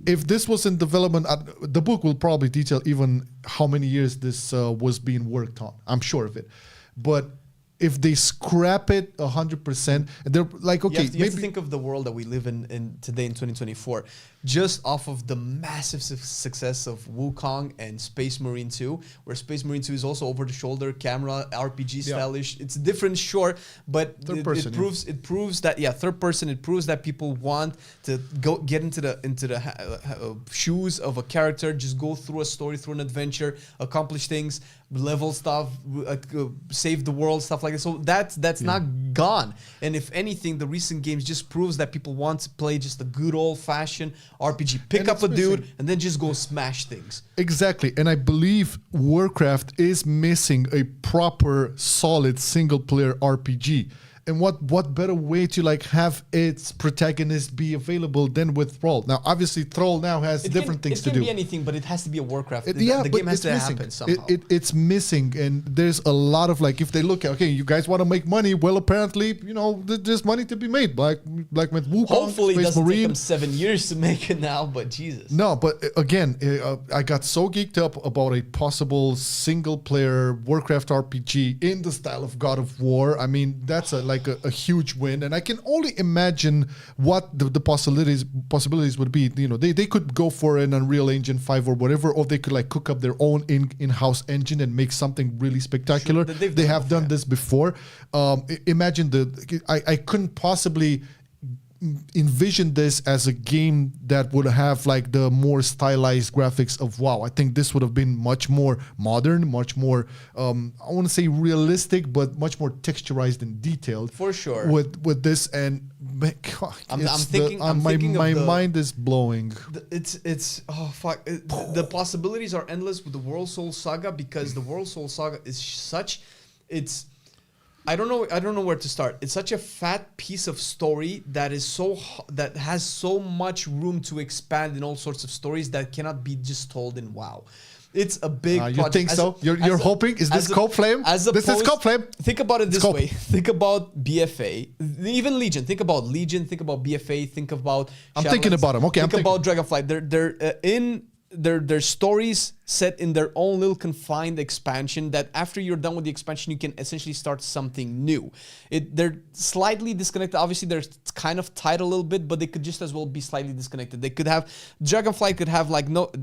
if this was in development, the book will probably detail even how many years this was being worked on. I'm sure of it. But if they scrap it 100%, they're like, okay, you have to think of the world that we live in today in 2024. Just off of the massive success of Wukong and Space Marine 2, where Space Marine 2 is also over the shoulder camera, RPG stylish. It's different, sure, but it proves that third person. It proves that people want to get into the shoes of a character, just go through a story, through an adventure, accomplish things, level stuff, save the world, stuff like that. So that's not gone. And if anything, the recent games just proves that people want to play just a good old fashioned RPG. Pick up a dude and then just go smash things. Exactly. And I believe Warcraft is missing a proper, solid single-player RPG. And what better way to like have its protagonist be available than with Thrall? Now, obviously, Thrall now has different things to do. It can be anything, but it has to be a Warcraft. The game has to happen somehow. It's missing, and there's a lot of like, if they look at, okay, you guys want to make money, well, apparently, there's money to be made. Like with Wukong, hopefully, it doesn't Marine. take them 7 years to make it now, but Jesus. No, but again, I got so geeked up about a possible single-player Warcraft RPG in the style of God of War. I mean, that's a huge win, and I can only imagine what the possibilities would be. They could go for an Unreal Engine 5 or whatever, or they could like cook up their own in-house engine and make something really spectacular. Sure, they have done this before. Imagine I couldn't possibly envision this as a game that would have like the more stylized graphics of WoW. I think this would have been much more modern, much more I want to say realistic, but much more texturized and detailed. For sure. With this, and God, my mind is blowing. It's oh fuck. The possibilities are endless with the World Soul Saga, because the World Soul Saga is I don't know where to start. It's such a fat piece of story that has so much room to expand in all sorts of stories that cannot be just told in WoW. It's a big project. You think so? You're hoping? Is this Scope Flame? This is Scope Flame. Think about it this way. Think about BFA, even Legion. Think about Legion. Think about BFA. Think about. I'm thinking about them. Okay, think about Dragonflight. They're stories set in their own little confined expansion that after you're done with the expansion, you can essentially start something new. They're slightly disconnected. Obviously, they're kind of tied a little bit, but they could just as well be slightly disconnected. They could have, Dragonflight could have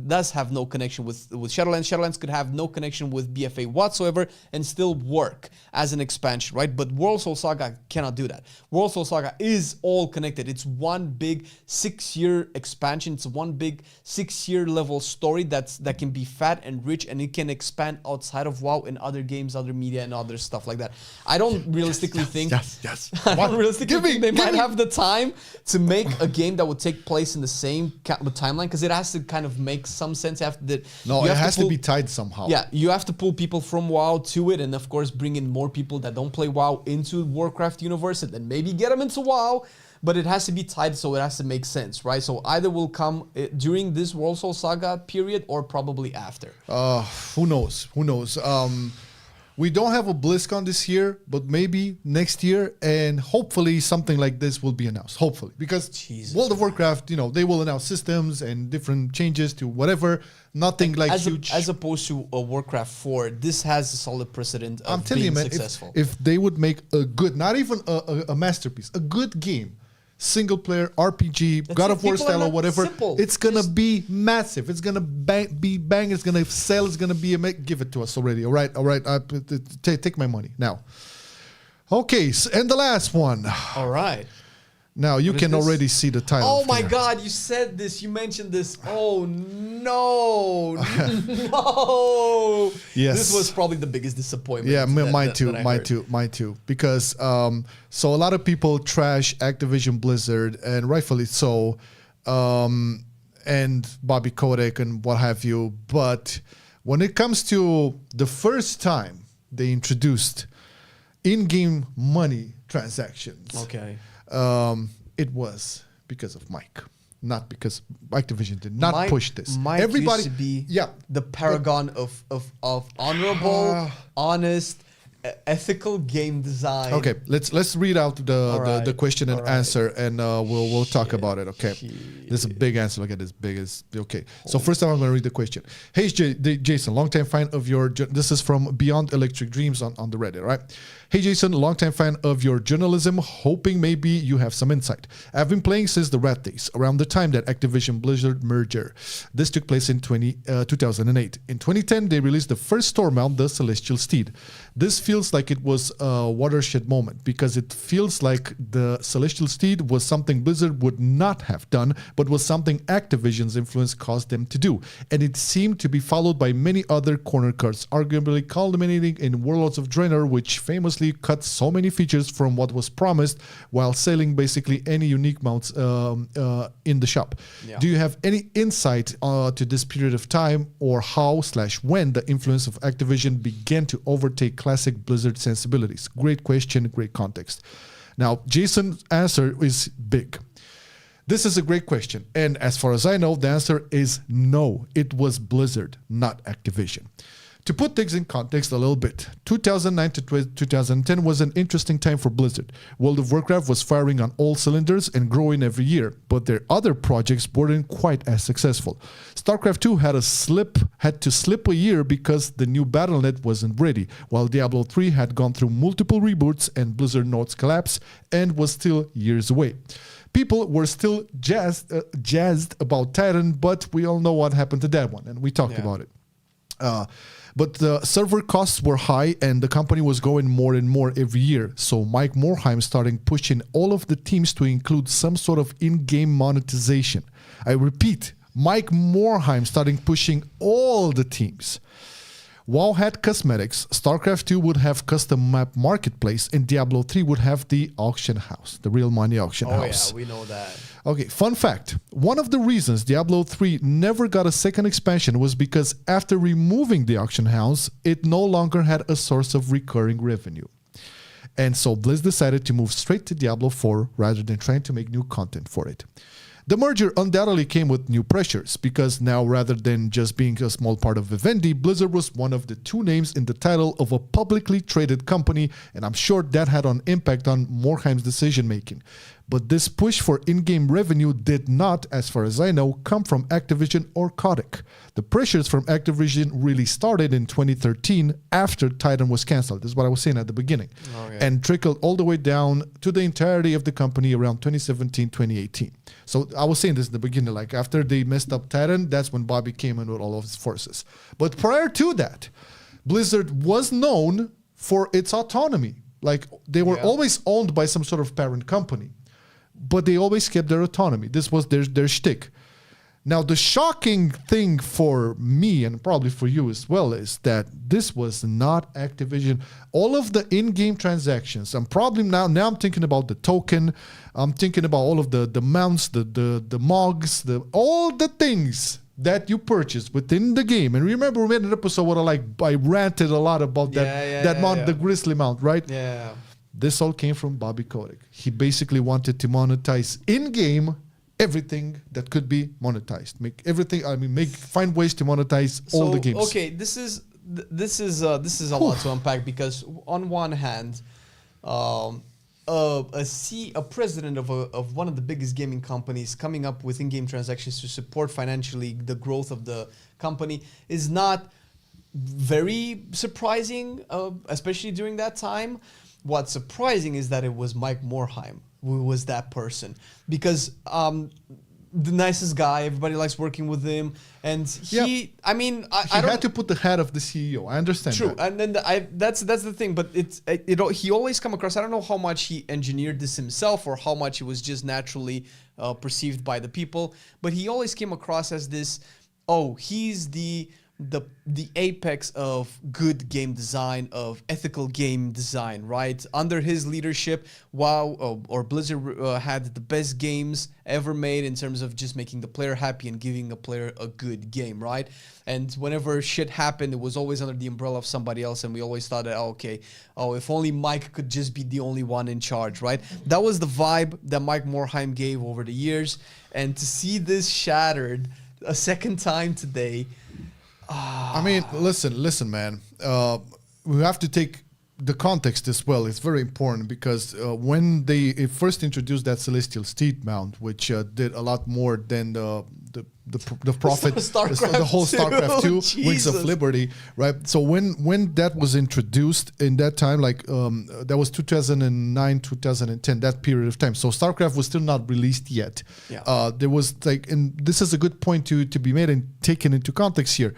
does have no connection with Shadowlands. Shadowlands could have no connection with BFA whatsoever and still work as an expansion, right? But World Soul Saga cannot do that. World Soul Saga is all connected. It's one big 6-year expansion. It's one big 6-year level story that can be fat and rich, and it can expand outside of WoW in other games, other media, and other stuff like that. I don't realistically think. Yes. I don't realistically think they might have the time to make a game that would take place in the same timeline, because it has to kind of make some sense after that. No, it has to be tied somehow. Yeah, you have to pull people from WoW to it, and of course bring in more people that don't play WoW into Warcraft universe, and then maybe get them into WoW. But it has to be tied, so it has to make sense, right? So either will come during this World Soul Saga period, or probably after. Who knows? We don't have a BlizzCon this year, but maybe next year, and hopefully something like this will be announced. Hopefully, because World of Warcraft, they will announce systems and different changes to whatever. Nothing like huge. As opposed to a Warcraft 4, this has a solid precedent of being successful. If they would make a good, not even a masterpiece, a good game, single player RPG, God of War style or whatever, it's gonna be massive. It's gonna be bang. It's gonna sell. It's gonna be give it to us already. All right. Take my money now. Okay, and the last one. All right. Now you can already see the title. Oh my God! You said this. You mentioned this. Oh no! No! Yes. This was probably the biggest disappointment. Yeah, mine too. Because so a lot of people trash Activision Blizzard, and rightfully so, and Bobby Kotick and what have you. But when it comes to the first time they introduced in-game money transactions, okay. It was because of Mike, not because Activision did not push this. Mike used to be the paragon of honorable, honest, ethical game design. Okay, let's read out the question and answer, and we'll talk about it. Okay, this is a big answer. Look at this big as okay. So first time I'm gonna read the question. Hey Jason, longtime fan of your. This is from Beyond Electric Dreams on the Reddit, right? Hey Jason, longtime fan of your journalism, hoping maybe you have some insight. I've been playing since the Rat days, around the time that Activision Blizzard merger. This took place in 2008. In 2010, they released the first store mount, the Celestial Steed. This feels like it was a watershed moment, because it feels like the Celestial Steed was something Blizzard would not have done, but was something Activision's influence caused them to do. And it seemed to be followed by many other corner cuts, arguably culminating in Warlords of Draenor, which famously cut so many features from what was promised while selling basically any unique mounts in the shop. Yeah. Do you have any insight to this period of time, or how/when the influence of Activision began to overtake classic Blizzard sensibilities? Great question, great context. Now, Jason's answer is big. This is a great question, and as far as I know, the answer is no. It was Blizzard, not Activision. To put things in context a little bit, 2009 to 2010 was an interesting time for Blizzard. World of Warcraft was firing on all cylinders and growing every year, but their other projects weren't quite as successful. StarCraft 2 had to slip a year because the new Battle.net wasn't ready, while Diablo 3 had gone through multiple reboots and Blizzard North's collapse and was still years away. People were still jazzed about Titan, but we all know what happened to that one, and we talked about it. But the server costs were high, and the company was growing more and more every year. So Mike Morhaime started pushing all of the teams to include some sort of in-game monetization. I repeat, Mike Morhaime started pushing all the teams. WoW had cosmetics, StarCraft 2 would have custom map marketplace, and Diablo 3 would have the auction house, the real money auction house. Oh yeah, we know that. Okay, fun fact. One of the reasons Diablo 3 never got a second expansion was because after removing the auction house, it no longer had a source of recurring revenue. And so Blizz decided to move straight to Diablo 4 rather than trying to make new content for it. The merger undoubtedly came with new pressures, because now, rather than just being a small part of Vivendi, Blizzard was one of the two names in the title of a publicly traded company, and I'm sure that had an impact on Morheime's decision-making. But this push for in-game revenue did not, as far as I know, come from Activision or Kotick. The pressures from Activision really started in 2013 after Titan was cancelled. This is what I was saying at the beginning. And trickled all the way down to the entirety of the company around 2017, 2018. So I was saying this in the beginning, like after they messed up Titan, that's when Bobby came in with all of his forces. But prior to that, Blizzard was known for its autonomy. Like they were always owned by some sort of parent company, but they always kept their autonomy. This was their shtick. Now, the shocking thing for me and probably for you as well is that this was not Activision. All of the in-game transactions, I'm probably now I'm thinking about the token, I'm thinking about all of the mounts, the mogs, all the things that you purchase within the game. And remember, we made an episode where I ranted a lot about that mount, the Grizzly mount, right? Yeah. This all came from Bobby Kotick. He basically wanted to monetize in-game everything that could be monetized. Find ways to monetize all the games. Okay, this is a lot to unpack, because on one hand, a president of one of the biggest gaming companies coming up with in-game transactions to support financially the growth of the company is not very surprising, especially during that time. What's surprising is that it was Mike Morhaime who was that person, because the nicest guy, everybody likes working with him, and he had to put the hat of the CEO. I understand. True, that. and then that's the thing. But he always come across. I don't know how much he engineered this himself or how much it was just naturally perceived by the people. But he always came across as this. Oh, he's the apex of good game design, of ethical game design, right? Under his leadership, Blizzard had the best games ever made in terms of just making the player happy and giving a player a good game, right? And whenever shit happened, it was always under the umbrella of somebody else, and we always thought that, if only Mike could just be the only one in charge, right? That was the vibe that Mike Morhaime gave over the years, and to see this shattered a second time today. I mean, listen, man. We have to take the context as well. It's very important, because when they first introduced that Celestial Steed mount, which did a lot more than the Prophet, the whole StarCraft 2, Wings of Liberty, right? So when that was introduced in that time, that was 2009, 2010, that period of time. So StarCraft was still not released yet. Yeah. There was and this is a good point to be made and taken into context here.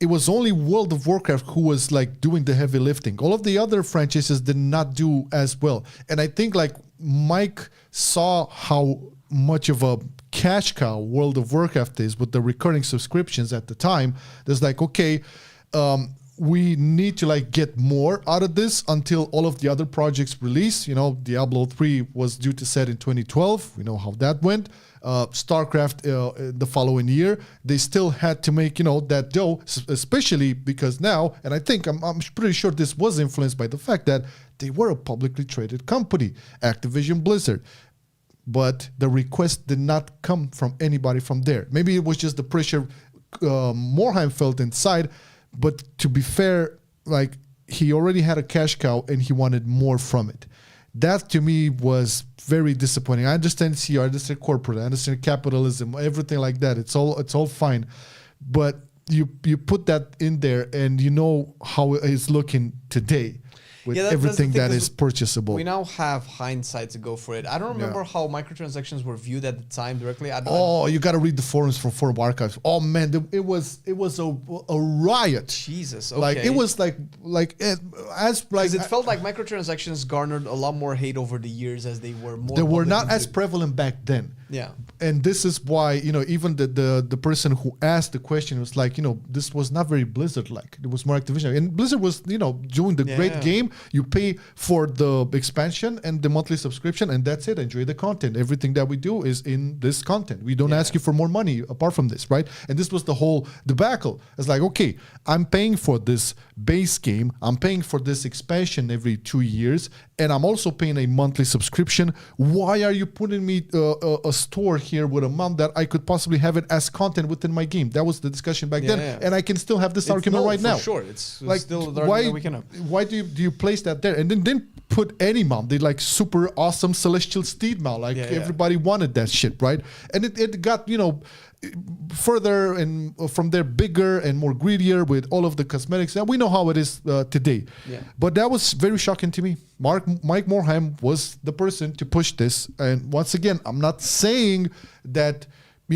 It was only World of Warcraft who was doing the heavy lifting. All of the other franchises did not do as well. And I think Mike saw how much of a cash cow World of Warcraft is with the recurring subscriptions at the time. There's we need to get more out of this until all of the other projects release. Diablo 3 was due to set in 2012. We know how that went. StarCraft the following year, they still had to make that dough, especially because now, and I think I'm pretty sure this was influenced by the fact that they were a publicly traded company, Activision Blizzard. But the request did not come from anybody from there. Maybe it was just the pressure Morhaime felt inside. But to be fair, he already had a cash cow and he wanted more from it. That to me was very disappointing. I understand CEO, I understand corporate, I understand capitalism, everything like that. It's all fine. But you put that in there and you know how it's looking today with everything that is purchasable. We now have hindsight to go for it. I don't remember how microtransactions were viewed at the time directly. You got to read the forums for Forum Archives. Oh man, it was a riot. Jesus, okay. It was it felt like microtransactions garnered a lot more hate over the years as they were more. They were not as prevalent back then. Yeah. And this is why, even the person who asked the question was this was not very Blizzard-like. It was more Activision. And Blizzard was, doing the great game. You pay for the expansion and the monthly subscription, and that's it. Enjoy the content. Everything that we do is in this content. We don't ask you for more money apart from this, right? And this was the whole debacle. It's okay, I'm paying for this base game. I'm paying for this expansion every 2 years, and I'm also paying a monthly subscription. Why are you putting me a store here with a mount that I could possibly have it as content within my game? That was the discussion back then, and I can still have this argument right now. Sure, it's still the argument that we can have. Why do you place that there and then didn't put any mount? They super awesome Celestial Steed mount, everybody wanted that shit, right? And it got further and from there bigger and more greedier with all of the cosmetics. And we know how it is today. Yeah. But that was very shocking to me. Mike Morhaime was the person to push this. And once again, I'm not saying that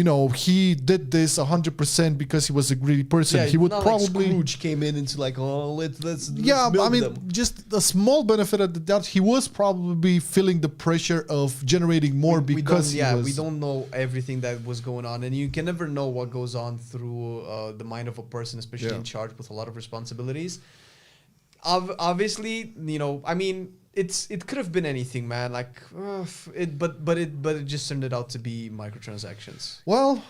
he did this 100% because he was a greedy person. Yeah, He would not probably like Scrooge came in into like, oh, let's yeah, build I mean, them. just a small benefit of the doubt. He was probably feeling the pressure of generating more because we don't know everything that was going on, and you can never know what goes on through the mind of a person, especially in charge with a lot of responsibilities. Obviously, I mean, it could have been anything, man. Like, but it just turned out to be microtransactions. Well,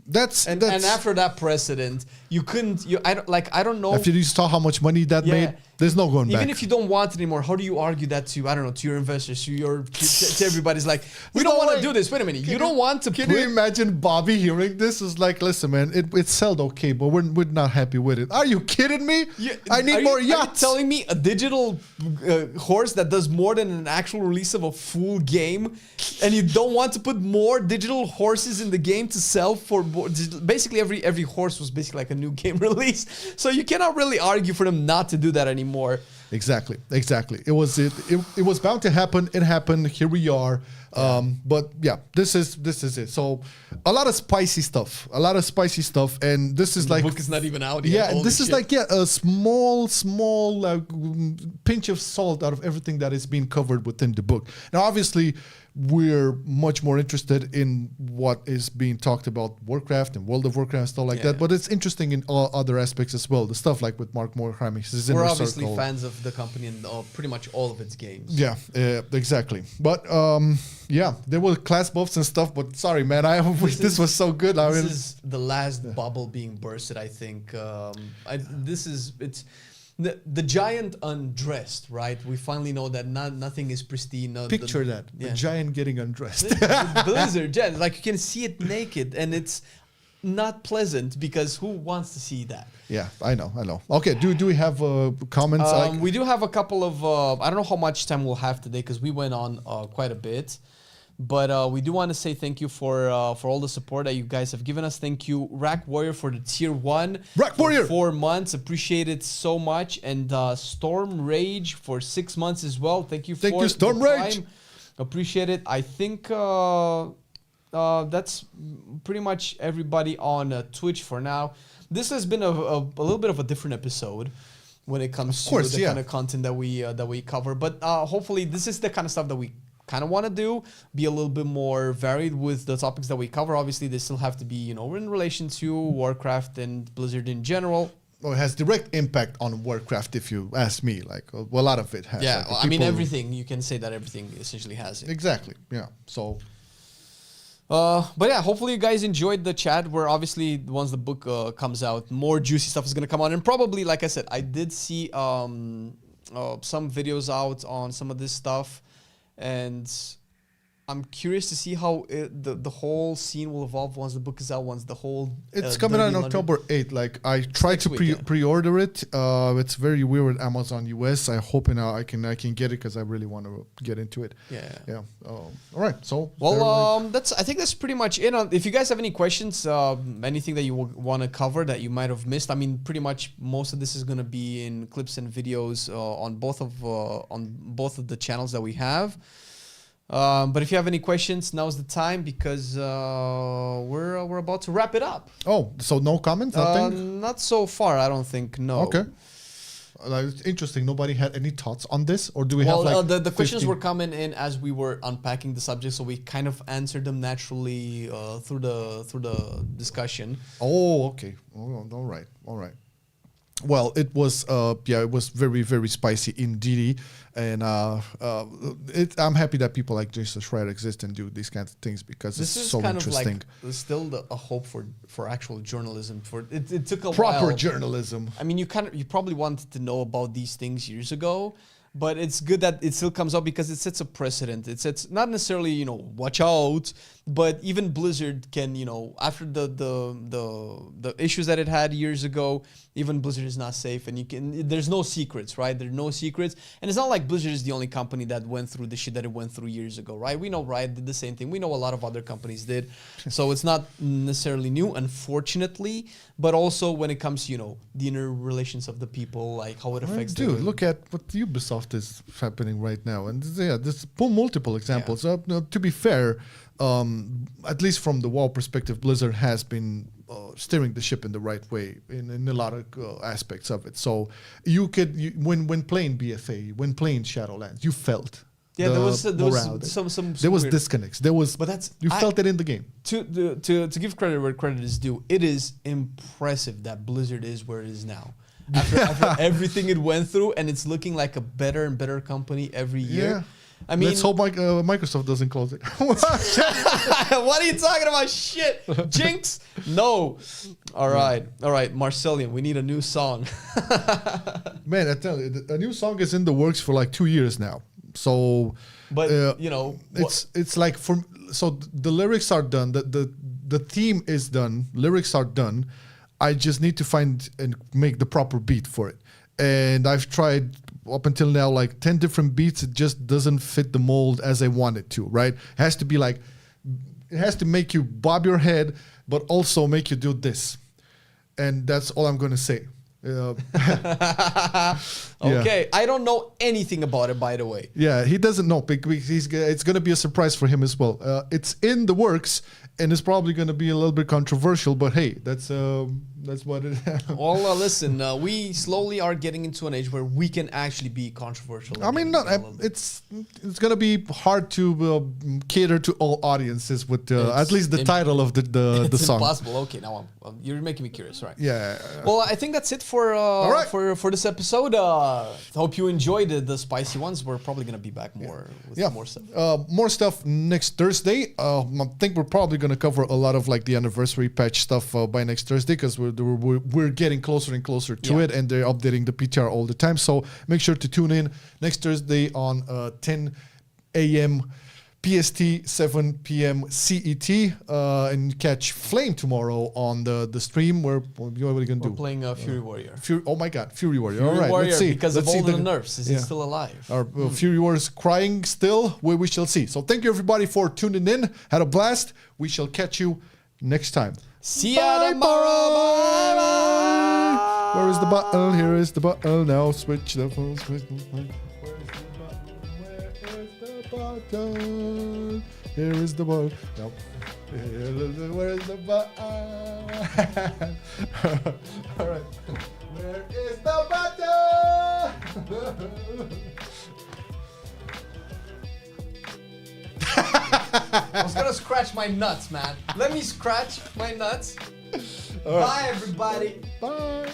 that's and after that precedent, you couldn't. I don't know. After you saw how much money that made, there's no going back. Even if you don't want it anymore, how do you argue that to your investors, to everybody's like, we don't want to do this. Wait a minute, you don't want to. Can you imagine Bobby hearing this? Is like, listen, man, it sold okay, but we're not happy with it. Are you kidding me? I need more yachts. Are you telling me a digital horse that does more than an actual release of a full game, and you don't want to put more digital horses in the game to sell for basically every horse was basically like a new game release. So you cannot really argue for them not to do that anymore. Exactly. It was bound to happen. It happened. Here we are. But yeah, this is it. So a lot of spicy stuff, and this is the like book is not even out yet. Yeah, this is like a small pinch of salt out of everything that is being covered within the book. Now, obviously, we're much more interested in what is being talked about Warcraft and World of Warcraft and stuff like that. But it's interesting in all other aspects as well. The stuff like with Morhaime. We're obviously fans of the company and pretty much all of its games. Yeah, exactly. But there were class buffs and stuff. But sorry, man, this was so good. This is the last bubble being bursted, I think. The giant undressed, right? We finally know that nothing is pristine. Picture that. The giant getting undressed. The Blizzard, like you can see it naked, and it's not pleasant because who wants to see that? Yeah, I know. Okay, do we have comments? We do have a couple of, I don't know how much time we'll have today because we went on quite a bit. But we do want to say thank you for all the support that you guys have given us. Thank you, Rack Warrior, for the tier 1. Rack Warrior! 4 months. Appreciate it so much. And Storm Rage for 6 months as well. Thank you for Storm Rage. Appreciate it. I think that's pretty much everybody on Twitch for now. This has been a little bit of a different episode when it comes to the kind of content that we cover. But hopefully this is the kind of stuff that we kind of want to do, be a little bit more varied with the topics that we cover. Obviously, they still have to be, in relation to Warcraft and Blizzard in general. Well, it has direct impact on Warcraft, if you ask me. Like, a lot of it has. Yeah, I mean, everything. You can say that everything essentially has it. Exactly, yeah. So... but yeah, hopefully you guys enjoyed the chat. Where obviously, once the book comes out, more juicy stuff is going to come on. And probably, like I said, I did see some videos out on some of this stuff. And I'm curious to see how the whole scene will evolve once the book is out. Once the whole it's coming out on October 8th. Like I tried to pre-order it. It's very weird with Amazon US. I hope I can get it because I really want to get into it. Yeah. All right. So I think that's pretty much it. If you guys have any questions, anything that you want to cover that you might have missed, I mean, pretty much most of this is going to be in clips and videos on both of the channels that we have. But if you have any questions, now's the time because we're about to wrap it up. Oh, so no comments? Not so far, I don't think. No. Okay. It's interesting. Nobody had any thoughts on this, or do we have like the questions were coming in as we were unpacking the subject, so we kind of answered them naturally through the discussion. Oh, okay. All right. Well, it was very, very spicy indeed, and I'm happy that people like Jason Schreier exist and do these kinds of things because it's so interesting. This is still a hope for actual journalism. It took a proper while. Journalism. I mean, you probably wanted to know about these things years ago. But it's good that it still comes up because it sets a precedent. It sets not necessarily, watch out, but even Blizzard can, after the issues that it had years ago, even Blizzard is not safe, and there's no secrets, right? There are no secrets, and it's not like Blizzard is the only company that went through the shit that it went through years ago, right? We know Riot did the same thing. We know a lot of other companies did, so it's not necessarily new, unfortunately. But also when it comes to the inner relations of the people, like how it affects. Dude, look at what Ubisoft Warcraft is happening right now, and there's multiple examples. To be fair, at least from the WoW perspective, Blizzard has been steering the ship in the right way in a lot of aspects of it. So when playing BFA, when playing Shadowlands, you felt. Yeah, there was some there was weird disconnects. You felt it in the game. To give credit where credit is due, it is impressive that Blizzard is where it is now. After everything it went through, and it's looking like a better and better company every year. Yeah. I mean, let's hope Microsoft doesn't close it. What are you talking about? Shit, Jinx. No. All right, Marcelian, we need a new song. Man, I tell you, a new song is in the works for like 2 years now. So, but it's like the lyrics are done. The theme is done. Lyrics are done. I just need to find and make the proper beat for it. And I've tried up until now like 10 different beats. It just doesn't fit the mold as I want it to. Right? It has to be like, it has to make you bob your head, but also make you do this. And that's all I'm gonna say. Okay, I don't know anything about it, by the way. Yeah, he doesn't know. It's going to be a surprise for him as well. It's in the works, and it's probably going to be a little bit controversial. But hey, that's what it is. Well, listen, we slowly are getting into an age where we can actually be controversial. I mean, it's going to be hard to cater to all audiences with at least the title of the song. It's impossible. Okay, now you're making me curious, right? Yeah. Well, I think that's it for this episode. Hope you enjoyed the spicy ones. We're probably gonna be back more with more stuff. More stuff next Thursday. I think we're probably gonna cover a lot of like the anniversary patch stuff by next Thursday because we're getting closer and closer to it, and they're updating the PTR all the time. So make sure to tune in next Thursday on 10 a.m. PST, 7 p.m. CET, and catch Flame tomorrow on the stream. What are we going to do? We're playing Fury Warrior. Oh my God, Fury Warrior. Fury all right, Warrior, let's see. Because of all the nerfs. Is it still alive? Our Fury Warrior is crying still. We shall see. So thank you everybody for tuning in. Had a blast. We shall catch you next time. See ya tomorrow. Bye bye. Where is the button? Here is the button. Now switch the phone. Button. Here is the button. No. Where is the button? All right. Where is the button? I was gonna scratch my nuts, man. Let me scratch my nuts. Bye, everybody. Bye.